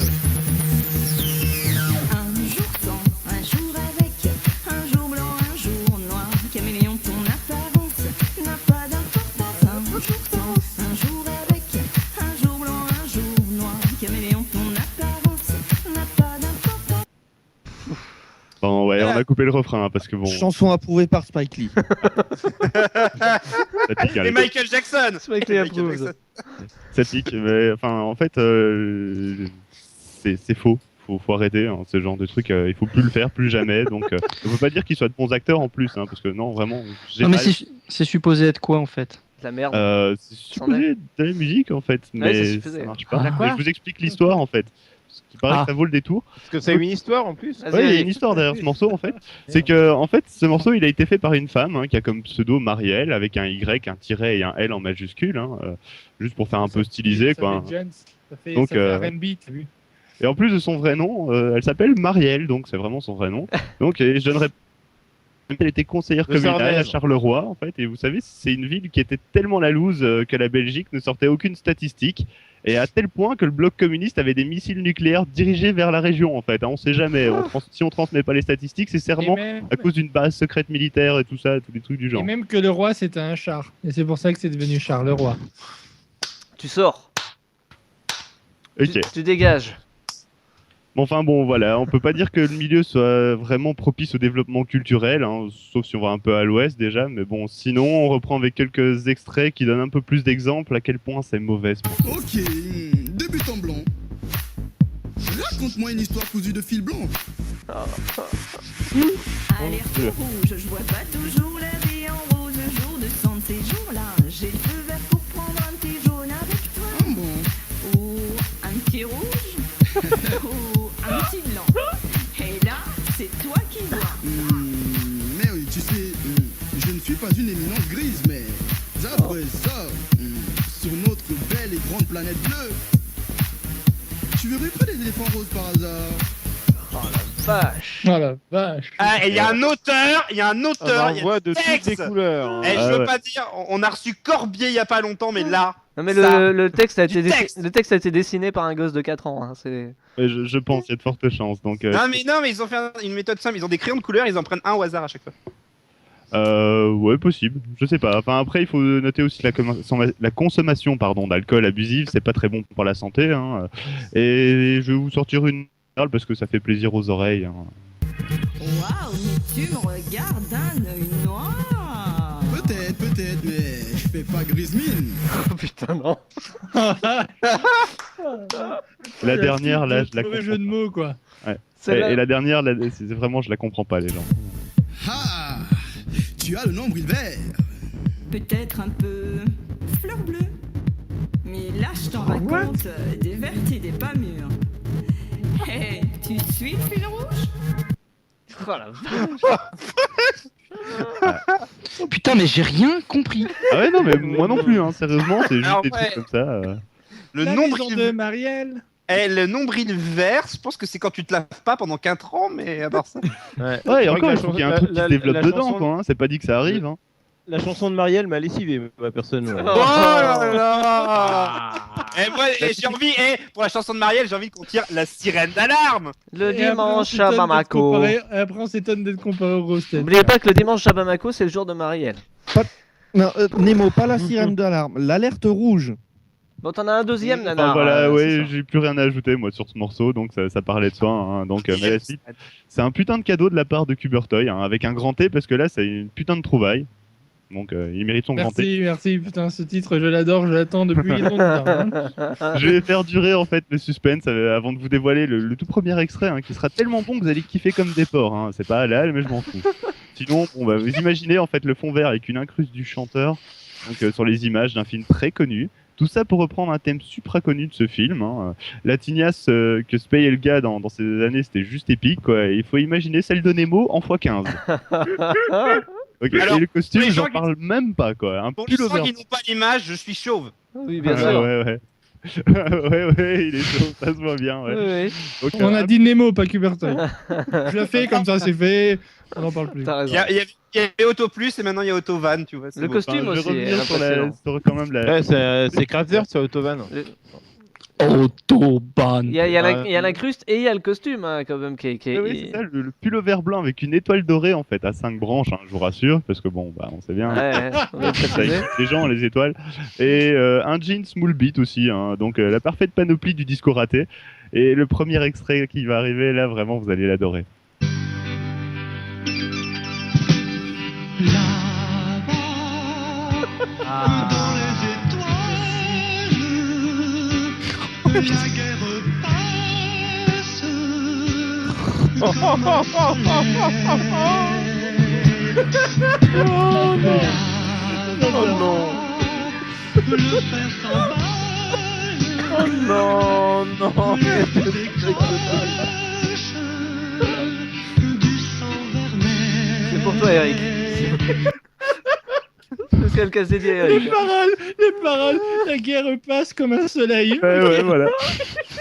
Un jour sans, un jour avec, un jour blanc, un jour noir, caméléon, ton apparence n'a pas d'importance. Un jour sans, un jour avec, un jour blanc, un jour noir, caméléon, ton apparence n'a pas d'importance. Bon, ouais, on a coupé le refrain hein, parce que bon. Chanson approuvée par Spike Lee. Et Michael Jackson. Ça pique, mais enfin, en fait, c'est faux. Faut arrêter hein, ce genre de truc. Il faut plus le faire, plus jamais. Donc, on peut pas dire qu'ils soient de bons acteurs en plus, hein, parce que non, vraiment. Non, mais c'est supposé être quoi en fait? La merde. C'est supposé être de la musique en fait, mais ça marche pas. Mais je vous explique l'histoire en fait. Il paraît que ça vaut le détour. Parce que c'est une histoire en plus. Oui, il y a une histoire derrière ce morceau en fait. C'est que en fait, ce morceau il a été fait par une femme hein, qui a comme pseudo Marielle avec un Y, un tiret et un L en majuscule, hein, juste pour faire un peu stylisé quoi. Ça fait Donc R&B, t'as vu. Et en plus de son vrai nom, elle s'appelle Marielle, donc c'est vraiment son vrai nom. Donc et je donnerais. Elle était conseillère communale à Charleroi en fait, et vous savez, c'est une ville qui était tellement la loose que la Belgique ne sortait aucune statistique. Et à tel point que le bloc communiste avait des missiles nucléaires dirigés vers la région, en fait. Hein, on sait jamais. Si on transmet pas les statistiques, c'est sûrement à cause d'une base secrète militaire et tout ça, tous des trucs du genre. Et même que le roi, c'était un char. Et c'est pour ça que c'est devenu Charleroi. Tu sors. Ok. Tu dégages. Enfin bon, voilà, on peut pas dire que le milieu soit vraiment propice au développement culturel, hein, sauf si on va un peu à l'ouest déjà, mais bon, sinon on reprend avec quelques extraits qui donnent un peu plus d'exemples à quel point c'est mauvais ce morceau. Ok, débutant blanc. Raconte-moi une histoire cousue de fil blanc. Alerte rouge, je vois pas toujours la vie en rose. Jour de sang de ces jours-là, j'ai le feu vert pour prendre un petit jaune avec toi. Ou un petit rouge. Ou un petit blanc. Et là, c'est toi qui vois. Mais oui, tu sais, je ne suis pas une éminence grise, mais après ça, sur notre belle et grande planète bleue, tu verrais pas des éléphants roses par hasard? Oh la vache. Oh la vache. Ah, et il y a un auteur, il y a on voit de toutes les couleurs. Et je veux pas dire, on a reçu Corbier il y a pas longtemps, mais là. Non mais le texte a été dessiné par un gosse de 4 ans. Hein, je pense, il y a de fortes chances. Donc, non mais ils ont fait une méthode simple, ils ont des crayons de couleur, ils en prennent un au hasard à chaque fois. Ouais, possible. Je sais pas. Enfin, après, il faut noter aussi la consommation d'alcool abusif. C'est pas très bon pour la santé. Hein. Et je vais vous sortir une parce que ça fait plaisir aux oreilles. Hein. Waouh, mais tu me regardes d'un œil noir. Peut-être, mais je fais pas grise mine. Oh putain, non. La dernière, là, je la comprends. Jeu de mots, quoi. Ouais. Et la dernière, là, c'est vraiment, je la comprends pas, les gens. Ah, tu as le nombril vert. Peut-être un peu fleur bleue. Mais là, je t'en raconte des vertes et des pas mûres. Hey, tu suis le fil rouge? Oh la vache. Putain, mais j'ai rien compris. Ah ouais, non, mais moi non plus, hein, sérieusement, c'est juste alors, des trucs comme ça. Le la nombril maison de Marielle. Le nombril vert, je pense que c'est quand tu te laves pas pendant 4 ans, mais à part ça. Ouais, et encore, il faut qu'il y ait un truc qui se développe dedans, quoi. Hein. C'est pas dit que ça arrive. Hein. La chanson de Marielle m'a lessivé, ma personne. Oh là là. Et moi, j'ai envie, pour la chanson de Marielle, j'ai envie qu'on tire la sirène d'alarme. Le dimanche à Bamako. Après, on s'étonne d'être comparé au gros têtes. N'oubliez pas que le dimanche à Bamako, c'est le jour de Marielle. Non, Nemo, pas la sirène d'alarme, l'alerte rouge. Bon, t'en as un deuxième, Nana. Enfin, voilà, ouais, j'ai plus rien à ajouter moi sur ce morceau, donc ça parlait de soi. Hein, donc, mais la suite, c'est un putain de cadeau de la part de Cubertoy, hein, avec un grand T parce que là, c'est une putain de trouvaille. Donc, il mérite son grand T. Merci, putain, ce titre, je l'adore, je l'attends depuis longtemps. Hein. Je vais faire durer en fait le suspense avant de vous dévoiler le tout premier extrait, hein, qui sera tellement bon que vous allez kiffer comme des porcs. Hein. C'est pas halal, mais je m'en fous. Sinon, bon, bah, vous imaginez en fait le fond vert avec une incruste du chanteur, donc sur les images d'un film très connu. Tout ça pour reprendre un thème supra connu de ce film. Hein. La tignasse que se payait le gars dans ces années, c'était juste épique. Quoi. Il faut imaginer celle de Nemo en x15. Okay. Alors, et le costume, j'en parle même pas. Quoi. Un pour les pull gens over. qui n'ont pas l'image, je suis chauve. Oui, bien sûr. Ouais. ouais, il est chaud, ça se voit bien. Ouais. Oui. Donc, On a dit Nemo, pas Cubertoy. Je l'ai fait comme ça, c'est fait. On n'en parle plus. T'as raison. Il y a Auto Plus et maintenant il y a Auto Van, tu vois. Le costume je vais aussi. revenir est sur impressionnant. quand même la... Ouais, c'est Kraftwerk sur Autovan. Autobahn. Il y a l'incruste et il y a le costume, hein, quand même. Oui, c'est ça, le pullover blanc avec une étoile dorée en fait à 5 branches, hein, je vous rassure, parce que bon, bah, on sait bien, on a ça excite les gens les étoiles, et un jean small beat aussi, hein, donc la parfaite panoplie du disco raté. Et le premier extrait qui va arriver là, vraiment, vous allez l'adorer. Dans les étoiles, la guerre passe comme un Oh non. Le père s'emballe. Oh non, non. Du sang vermeil. C'est pour toi, Eric. C'est ce qu'elle cassait dit, Eric. Les paroles, la guerre passe comme un soleil. Ouais, voilà.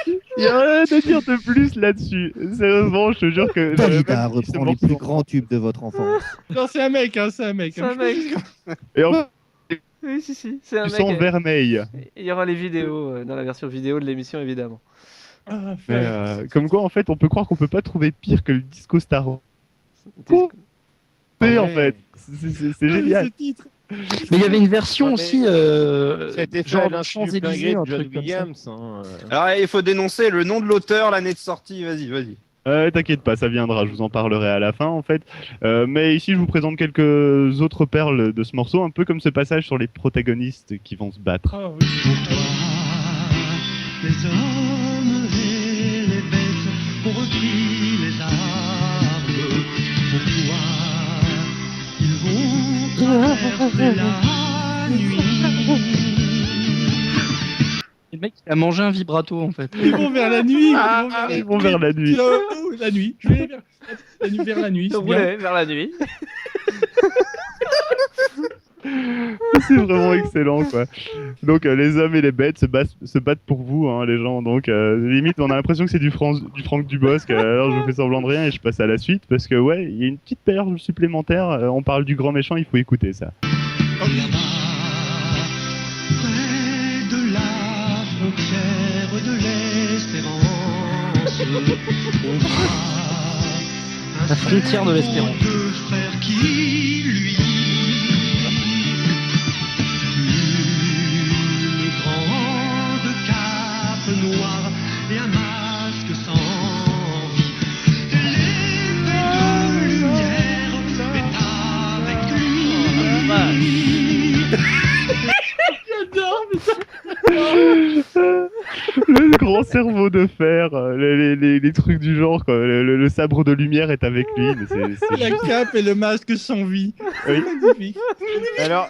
Il y a rien à dire de plus là-dessus. Sérieusement, je te jure que... Dalida reprend les plus grands tubes de votre enfance. Non, c'est un mec, hein, c'est un mec. C'est un mec. Et en... Oui, si, c'est un Du mec. sang vermeil. Il y aura les vidéos dans la version vidéo de l'émission, évidemment. Ah, Mais, comme quoi, en fait, on peut croire qu'on peut pas trouver pire que le Disco Star. En fait, c'est génial. Ce titre. Mais il y avait une version aussi, Ça a été fait genre à dans l'insu du plein Champs-Élysées, gré un de John truc comme ça. Williams. Hein. Alors il faut dénoncer le nom de l'auteur, l'année de sortie, vas-y. T'inquiète pas, ça viendra, je vous en parlerai à la fin en fait. Mais ici je vous présente quelques autres perles de ce morceau, un peu comme ce passage sur les protagonistes qui vont se battre. Ah, oui. Pour toi, les hommes et les bêtes ont repris les armes. Pour toi, ils vont traverser la nuit. Le mec il a mangé un vibrato en fait. Ils vont vers la nuit. Ils vont vers la nuit. La nuit. Je vais vers la nuit. C'est bien. Ouais, vers la nuit. C'est vraiment excellent quoi. Donc les hommes et les bêtes se battent pour vous, hein, les gens. Donc limite on a l'impression que c'est du Franck Dubosc. Alors je vous fais semblant de rien et je passe à la suite parce que ouais, il y a une petite perle supplémentaire. On parle du grand méchant, il faut écouter ça. Là-bas, près de la frontière de l'espérance, on voit La frontière de l'espérance. deux frères qui lui une grande cape noire et un masque sans vie. L'épée de lumière est avec lui. J'adore, putain. Le grand cerveau de fer, les trucs du genre, quoi. Le sabre de lumière est avec lui. Mais c'est La juste- cape et le masque sans vie. Oui. Magnifique. Alors,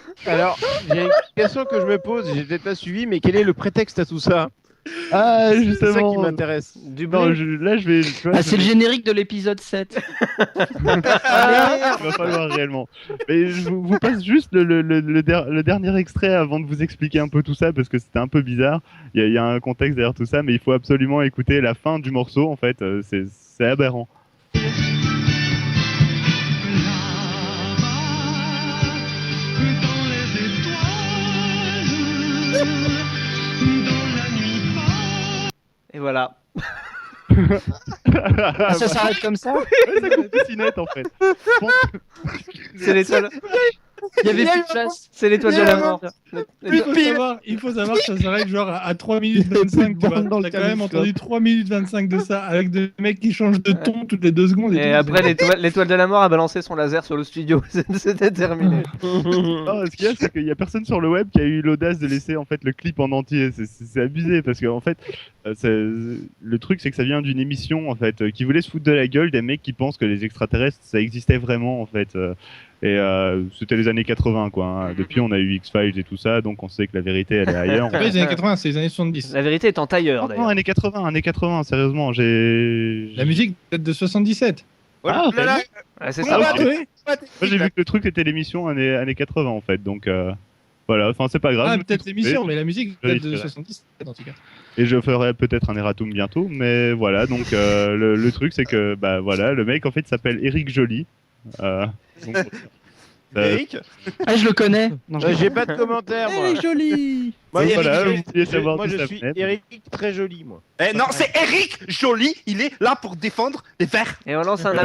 il y a une question que je me pose, j'ai peut-être pas suivi, mais quel est le prétexte à tout ça? Ah, C'est ça qui justement. m'intéresse. Du Non, blé. là, je vais. tu vois, Ah, c'est le générique de l'épisode 7. Il va falloir réellement. Mais je vous passe juste le dernier extrait avant de vous expliquer un peu tout ça parce que c'était un peu bizarre. Il y a un contexte derrière tout ça, mais il faut absolument écouter la fin du morceau. En fait, c'est aberrant. Dans les étoiles, dans la nuit Et voilà. Ah, ça s'arrête comme ça? Ouais, ça coupe piscinette en fait. C'est l'étoile. Il y avait plus de place. C'est l'étoile de la mort. Il faut savoir que ça s'arrête genre à 3 minutes 25. Tu vois. T'as quand même entendu 3 minutes 25 de ça avec des mecs qui changent de ton toutes les 2 secondes. Et après, l'étoile de la mort a balancé son laser sur le studio. C'était terminé. Non, ce qu'il y a, c'est qu'il y a personne sur le web qui a eu l'audace de laisser en fait le clip en entier. C'est abusé parce que en fait, le truc c'est que ça vient d'une émission en fait qui voulait se foutre de la gueule des mecs qui pensent que les extraterrestres ça existait vraiment en fait. Et c'était les années 80 quoi. Hein. Depuis on a eu X-Files et tout ça, donc on sait que la vérité elle est ailleurs. C'est pas les années 80, c'est les années 70. La vérité est en tailleur d'ailleurs. Non, années 80, sérieusement, La musique date de 77. Ah, c'est ça. Okay. Moi j'ai vu que le truc c'était l'émission années 80 en fait, donc voilà, enfin c'est pas grave. Ah, peut-être l'émission, mais la musique date de 77 en tout cas. Et je ferai peut-être un erratum bientôt, mais voilà, donc le truc c'est que bah voilà, le mec en fait s'appelle Eric Joly. Donc, Eric je le connais. J'ai pas de commentaire. Moi. Eric Joly. Moi, voilà, moi je suis Eric très joli, moi. Non, c'est Eric Joly. Il est là pour défendre les Verts. Et on lance un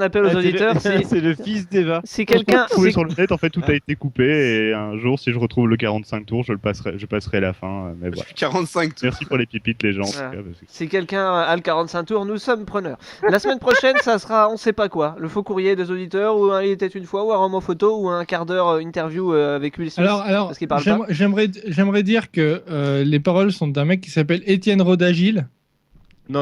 appel, aux auditeurs. C'est le fils d'Eva. Si quelqu'un sur le net, en fait, tout a été coupé. Et un jour, si je retrouve le 45 tours, je passerai la fin. Mais voilà. 45 tours. Merci pour les pipites, les gens. Voilà. En tout cas, parce que... Si quelqu'un a le 45 tours, nous sommes preneurs. La semaine prochaine, ça sera on sait pas quoi. Le faux courrier des auditeurs, ou un Il était une fois, ou un roman photo, ou un quart d'heure interview avec Will Smith. Alors parce qu'il parle pas. j'aimerais dire que les paroles sont d'un mec qui s'appelle Étienne Rodagil,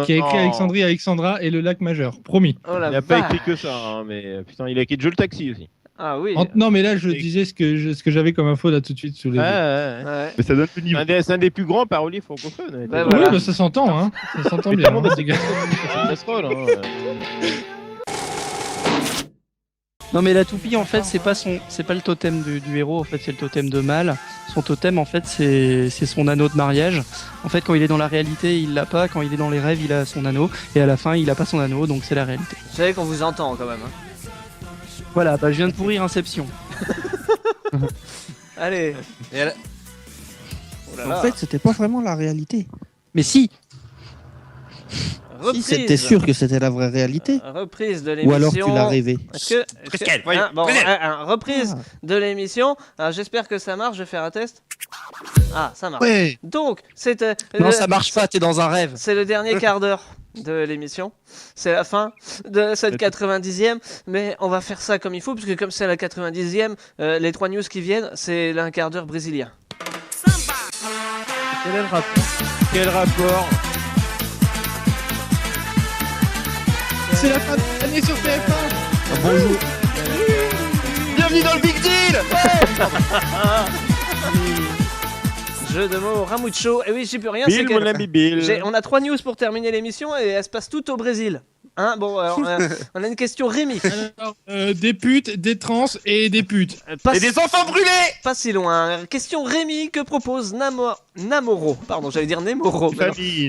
qui a écrit Alexandrie, Alexandra et le lac majeur. Promis. Oh, il n'a pas écrit que ça, hein, mais putain, il a écrit Joe le taxi aussi. Ah oui. Non, mais là, je disais ce que j'avais comme info là tout de suite sous les yeux. Ouais. Mais ça donne le niveau. C'est un des plus grands paroliers francophones. Bah, oui, bah, ça s'entend, hein. Ça s'entend bien. Hein, ces gars. Non mais la toupie en fait c'est pas le totem du héros, en fait c'est le totem de Mal. Son totem en fait c'est son anneau de mariage. En fait quand il est dans la réalité il l'a pas, quand il est dans les rêves il a son anneau et à la fin il a pas son anneau donc c'est la réalité. Vous savez qu'on vous entend quand même. Hein. Voilà, bah je viens de pourrir Inception. Allez. En fait c'était pas vraiment la réalité. Mais si. Si, c'était sûr que c'était la vraie réalité. Reprise de l'émission. Ou alors tu l'as rêvé. Reprise de l'émission. J'espère que ça marche. Je vais faire un test. Ah, ça marche. Ouais. Donc, c'était. Non, ça marche pas. T'es dans un rêve. C'est le dernier quart d'heure de l'émission. C'est la fin de cette 90e. Mais on va faire ça comme il faut, parce que comme c'est la 90e, les 3 news qui viennent, c'est un quart d'heure brésilien. Quel rapport C'est la fin de l'année sur TF1. Bonjour. Bienvenue dans le Big Deal. Jeu de mots, Ramucho. Et oui, j'y peux rien. Bill, mon ami Bill. On a 3 news pour terminer l'émission et elles se passent toutes au Brésil. Hein, bon, alors, on a une question Rémi. Alors, des putes, des trans et des putes. Et des enfants brûlés. Pas si loin. Question Rémi, que propose Namoro. Pardon, j'allais dire Nemoro.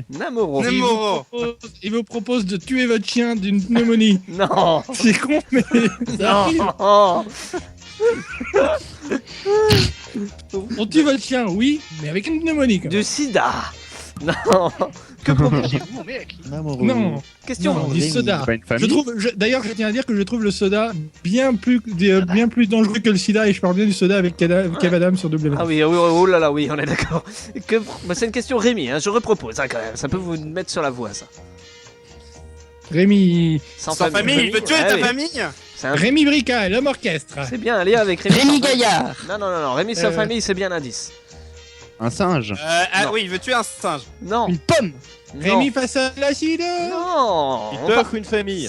Namoro. Il vous propose de tuer votre chien d'une pneumonie. Non. C'est con, mais ça arrive. On tue votre chien, oui, mais avec une pneumonie. Du sida. Non. Que proposez-vous, mec? Non. Question. Non, du soda. D'ailleurs, je tiens à dire que je trouve le soda bien plus dangereux que le sida, et je parle bien du soda avec Kev Adams sur W. Ah oui, oh là là, oui, on est d'accord. C'est une question Rémi, hein, je repropose, hein, quand même. Ça peut vous mettre sur la voie, ça. Rémi. Sans famille, il veut tuer ta famille. Rémi Brica, l'homme orchestre. C'est bien un lien avec Rémi. Rémi Gaillard. Non, Rémi sans famille, c'est bien l'indice. Un singe. Oui, il veut tuer un singe. Non. Une pomme. Rémi face à l'acide. Non. Il t'offre une famille.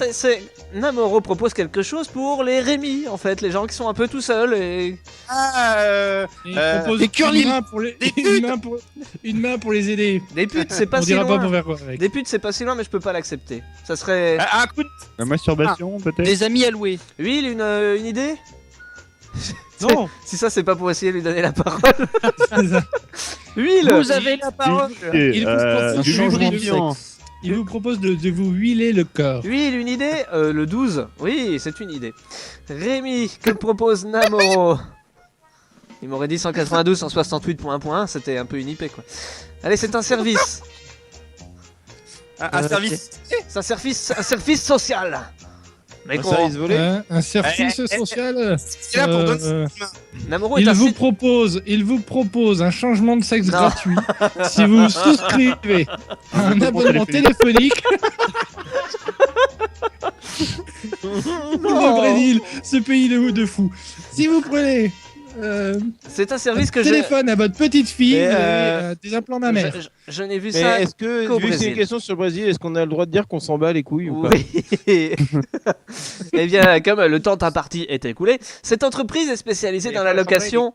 Namoro propose quelque chose pour les Rémi, en fait, les gens qui sont un peu tout seuls et. Il propose des curly. Une main pour les aider. Des putes, c'est pas On si dira loin. pas pour faire quoi avec. Des putes, c'est pas si loin, mais je peux pas l'accepter. Ça serait. Un coup de... La masturbation, peut-être. Des amis alloués. Huile, une idée? Non. Si ça, c'est pas pour essayer de lui donner la parole. Huile. Vous avez la parole. Il vous propose de vous huiler le corps. Huile, une idée? Le 12. Oui, c'est une idée. Rémi, que propose Namoro? Il m'aurait dit 192, 168 pour 1.1, c'était un peu une IP, quoi. Allez, c'est un service. Un service. C'est un service social. Mais Un service volé. Un service social. C'est là pour donner. Namoro est un Il site. vous propose un changement de sexe gratuit si vous souscrivez à un abonnement téléphonique. Le Brésil, ce pays de fou. Si vous prenez C'est un service que téléphone à votre petite fille, Et, vous avez des implants mammaires. je n'ai vu Mais ça. est-ce que, qu'au vu que c'est une Brésil. question sur le Brésil, est-ce qu'on a le droit de dire qu'on s'en bat les couilles ou pas? Oui. Eh bien, comme le temps imparti est écoulé, cette entreprise est spécialisée dans la location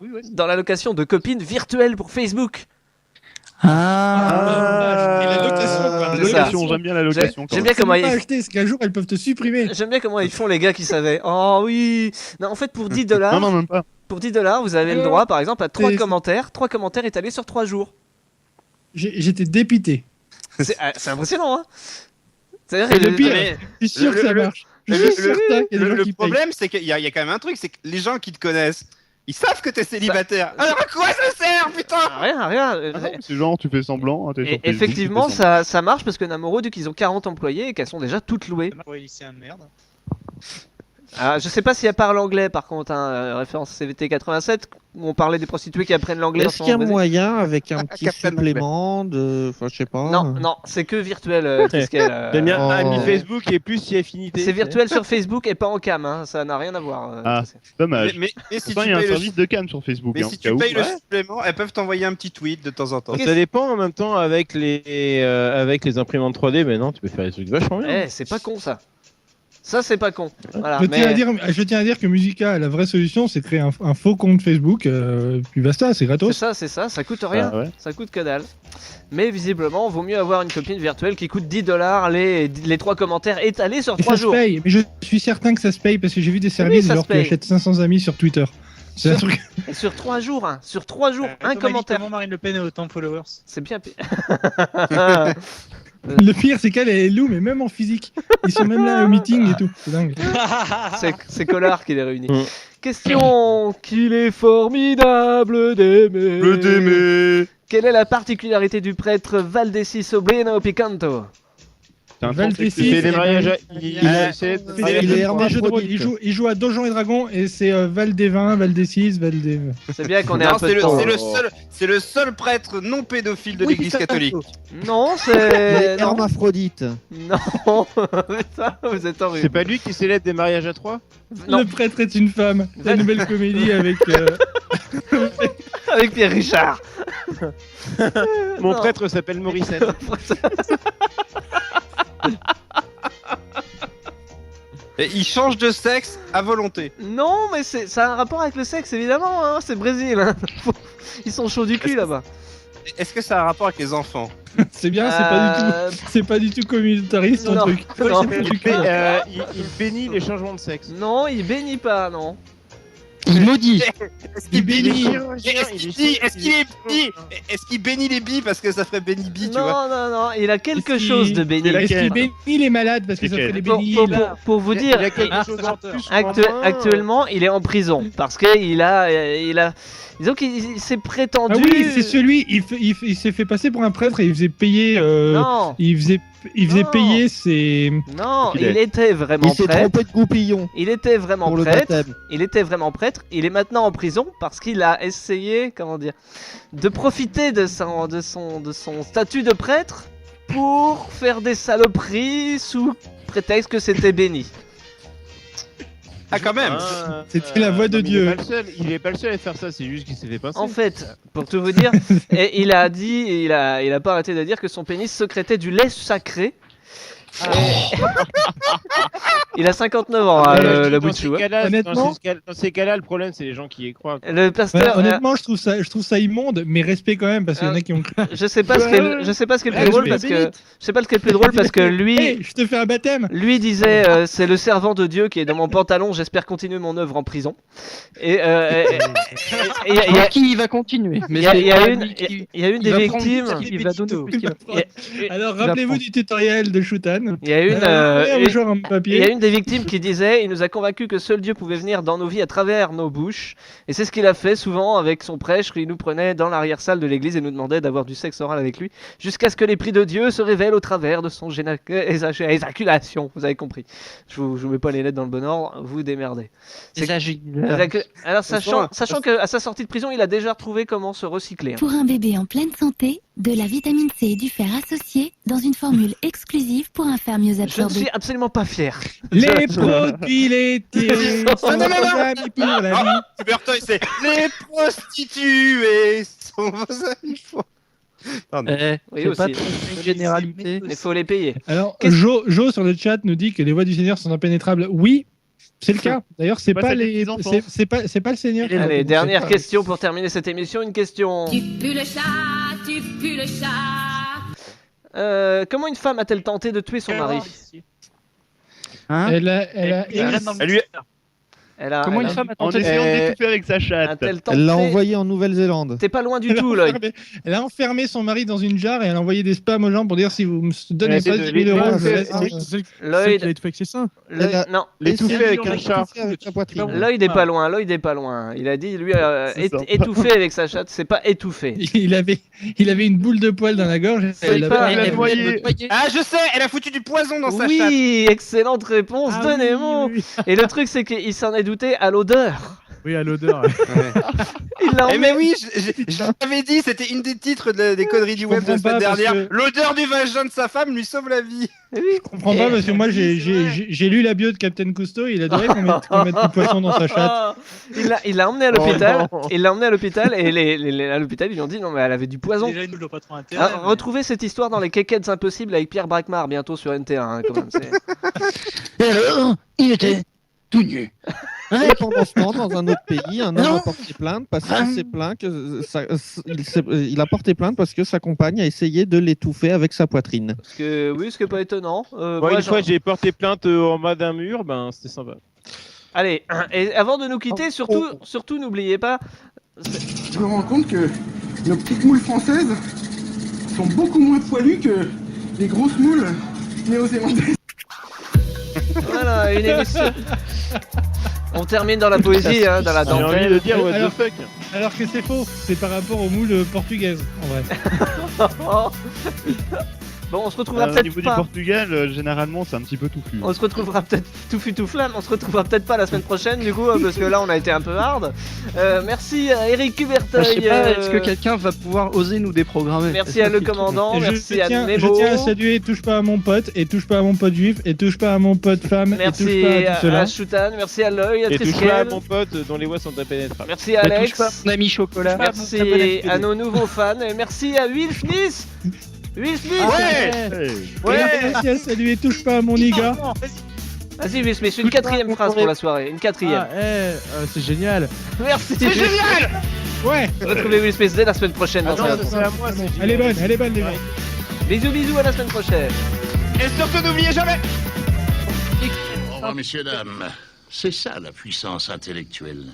de copines virtuelles pour Facebook. Et la location, quoi. C'est ça. J'aime bien la location. J'aime bien comment pas ils... acheter, c'est qu'un jour elles peuvent te supprimer. J'aime bien comment ils font les gars qui savaient. Oh oui. Non, en fait, pour $10. Non, même pas. Pour $10, vous avez le droit, par exemple, à 3 C'est- commentaires. 3 commentaires étalés sur 3 jours. J'étais dépité. C'est impressionnant, hein. C'est-à-dire Et que le pire, mais- je suis sûr que ça marche. Je Le, suis certain qu'il y a des gens le qui payent. problème, c'est qu'il y a quand même un truc, c'est que les gens qui te connaissent, ils savent que t'es célibataire. Alors à quoi ça sert, putain? Rien. C'est genre, tu fais semblant. T'es sur Et Facebook, effectivement, tu fais semblant. ça marche parce que Namoro dit qu'ils ont 40 employés et qu'elles sont déjà toutes louées. Ouais, lycéen de merde. Ah, je sais pas si elle parle anglais par contre, hein, référence CVT 87, où on parlait des prostituées qui apprennent l'anglais. en Est-ce ce qu'il y a moment au Brésil. moyen avec un petit Captain supplément de. Enfin, je sais pas. Non, c'est que virtuel, Triskel. J'aime bien Oh. ami Facebook et plus si affinité. C'est virtuel sur Facebook et pas en cam, hein, ça n'a rien à voir. Ah, Triskel. dommage. Mais si Pourtant, tu il y a un payes le service de cam sur Facebook. Mais hein, si au cas tu où. payes le Ouais. supplément, elles peuvent t'envoyer un petit tweet de temps en temps. Ça dépend en même temps avec les imprimantes 3D, mais non, tu peux faire des trucs vachement bien. Eh, c'est pas con ça. Ça, c'est pas con. Voilà, Je mais... tiens à dire que Musica, la vraie solution, c'est de créer un faux compte Facebook, puis basta, c'est gratos. C'est ça, ça coûte rien, Ah ouais. ça coûte que dalle. Mais visiblement, vaut mieux avoir une copine virtuelle qui coûte $10 les 3 commentaires étalés sur Et 3 ça se jours. paye, mais je suis certain que ça se paye parce que j'ai vu des services ça se genre qui paye. achètent 500 amis sur Twitter. C'est un truc. Et sur 3 jours, hein, sur 3 jours, un Thomas commentaire. Comment Marine Le Pen a autant de followers? C'est bien. Le pire, c'est qu'elle est loue, mais même en physique. Ils sont même là au meeting et tout. C'est dingue. C'est Collard qui les réunit. Question qu'il est formidable d'aimer. Quelle est la particularité du prêtre Valdesi Sobrino Picanto? Valdesi, Il fait des mariages. Il est un jeu de rôle. Il joue à Donjons et Dragons et c'est Valdevin, Valdessis, Valdev. C'est bien qu'on ait Non, un peu de temps. c'est le seul prêtre non pédophile de l'Église catholique. Non, c'est. Les hermaphrodites. Non, ça, vous êtes horrible. C'est pas lui qui célèbre des mariages à 3? Non. Le prêtre est une femme. C'est une nouvelle comédie avec. Avec Pierre Richard. Mon Non. prêtre s'appelle Morissette. Et il change de sexe à volonté. Non, mais ça a un rapport avec le sexe, évidemment. Hein. C'est Brésil. Hein. Ils sont chauds du cul là-bas. Est-ce que ça a un rapport avec les enfants? C'est bien, c'est pas du tout communautariste ton non. truc. Non. Il bénit les changements de sexe. Non, il bénit pas, non. Il maudit. Est-ce qu'il bénit? Est-ce qu'il bénit les billes parce que ça ferait béni bi, tu vois? Non, il a quelque chose de béni. Est-ce qu'il bénit les malades parce que ça fait des bénis? Pour vous dire, Il a quelque chose en plus. actuellement, il est en prison parce que il a. Disons qu'il s'est prétendu. Ah oui, c'est celui, il s'est fait passer pour un prêtre et il faisait payer. Non. Il faisait payer ses. Non, il était vraiment Il s'est prêtre. trompé de goupillon. Il était vraiment Pour le prêtre. baptême. Il était vraiment prêtre. Il est maintenant en prison parce qu'il a essayé, comment dire, de profiter de son statut de prêtre pour faire des saloperies sous prétexte que c'était béni. Ah, quand même. C'était la voix de Dieu. Il est pas le seul à faire ça, c'est juste qu'il s'est fait pincer. En fait, pour tout vous dire, et il a dit, il a pas arrêté de dire que son pénis sécrétait du lait sacré. Il a 59 ans, hein, le bout de chou. Hein. Honnêtement, dans ces cas-là, le problème, c'est les gens qui y croient. Quoi. Le pasteur. honnêtement, je trouve ça immonde, mais respect quand même parce qu'il y en a qui ont. Je sais pas ce qui est le plus drôle parce que je sais pas ce qui est le plus drôle parce que lui. Hey, je te fais un baptême. Lui disait c'est le servant de Dieu qui est dans mon pantalon. J'espère continuer mon œuvre en prison. Et qui va continuer. Il y a une des victimes. Il va donner. Alors rappelez-vous du tutoriel de Shutan. Il y a une une des victimes qui disait « Il nous a convaincus que seul Dieu pouvait venir dans nos vies à travers nos bouches. » Et c'est ce qu'il a fait souvent avec son prêche. Il nous prenait dans l'arrière-salle de l'église et nous demandait d'avoir du sexe oral avec lui jusqu'à ce que l'esprit de Dieu se révèle au travers de son éjaculation. Vous avez compris. Je vous mets pas les lettres dans le bon ordre, vous démerdez. Alors sachant qu'à sa sortie de prison, il a déjà trouvé comment se recycler. Pour un bébé en pleine santé, de la vitamine C et du fer associés dans une formule exclusive pour un fer mieux Je ne absorbé. suis absolument pas fier. Les produits laitiers sont Non. vos amis pour la vie. Berteuil, c'est les prostituées sont vos amis. Pardon. Oui, c'est pas aussi. une généralité. Il faut les payer. Alors, Jo sur le chat nous dit que les voies du Seigneur sont impénétrables. Oui, c'est le cas. D'ailleurs, c'est pas les enfants. c'est pas le Seigneur. Allez, dernière question pour terminer cette émission. Une question. Tu pues le chat, tu pues le chat. Comment une femme a-t-elle tenté de tuer son mari? Elle a Comment une femme a En tenté essayant d'étouffer avec sa chatte. A-t-elle Elle l'a tenté... envoyé en Nouvelle-Zélande. T'es pas loin du tout, Lloyd. Elle a enfermé son mari dans une jarre et elle a envoyé des spams aux gens pour dire si vous me donnez pas 10 000 euros, je vous laisse. Lloyd, Il a fait que c'est ça. non. L'étouffer avec un chat. Lloyd est pas loin, Lloyd est pas loin. Il a dit, lui, étouffé avec sa chatte, c'est pas étouffé. Il avait une boule de poil dans la gorge. C'est pas- Elle l'a noyé. Ah, je sais, elle a foutu du poison dans sa chatte. Oui, excellente réponse de Nemo. Et le truc, c'est qu'il s'en est douté à l'odeur. Oui, à l'odeur. Il l'a Eh mais oui, je l'avais dit, c'était une des titres des conneries du web de la semaine dernière. L'odeur du vagin de sa femme lui sauve la vie. Je comprends pas parce que moi j'ai lu la bio de Captain Cousteau et il adorait qu'on mette du poisson dans sa chatte. Il l'a emmené à l'hôpital. Il l'a emmené à l'hôpital et à l'hôpital ils lui ont dit non mais elle avait du poison. Déjà, il nous l'a pas trop intérêt. Retrouvez cette histoire dans les Quéquettes Impossibles avec Pierre Braquemar bientôt sur NT1 hein, quand même. Et alors, il était tout nu. Et pendant ce temps, dans un autre pays, un homme a porté plainte parce qu'il s'est plaint que il a porté plainte parce que sa compagne a essayé de l'étouffer avec sa poitrine. Parce que oui, ce qui est pas étonnant. Une fois j'ai porté plainte en bas d'un mur, ben c'était sympa. Allez, et avant de nous quitter, surtout n'oubliez pas. Je me rends compte que nos petites moules françaises sont beaucoup moins poilues que les grosses moules néo-zélandaises. Voilà, une émission. On termine dans la poésie, hein, dans la dentelle. J'ai envie de dire what the fuck. Alors que c'est faux, c'est par rapport aux moules portugaises en vrai. Bon, on se retrouvera Au peut-être niveau pas. du Portugal, généralement, c'est un petit peu touffu. On se retrouvera peut-être tout fut tout flamme. On se retrouvera peut-être pas la semaine prochaine du coup parce que là on a été un peu hard. Merci à Eric Cuberteuil. Je sais pas, est-ce que quelqu'un va pouvoir oser nous déprogrammer? Merci à Le Commandant, merci à Nemo. Je tiens à saluer Touche pas à mon pote, et touche pas à mon pote juif, et touche pas à mon pote femme, et touche Merci pas à tout cela. à Choutan, merci à Lloyd, à Et touche pas à Triskel. mon pote dont les voix sont impénétrables. Merci à Touche Alex. pas à mon ami chocolat. Merci à nos nouveaux fans. Et merci à Will Smith. Will Smith. Ouais. Merci à saluer Touche pas à mon niga. Vas-y Will Smith, une quatrième phrase pour la soirée. Une quatrième. C'est génial. Merci. C'est génial. Ouais. Retrouvez Will Smith dès la semaine prochaine dans Non, un c'est à moi, c'est Elle est bonne les mecs. Bisous à la semaine prochaine. Et surtout n'oubliez jamais. Au revoir, messieurs, dames. C'est ça la puissance intellectuelle.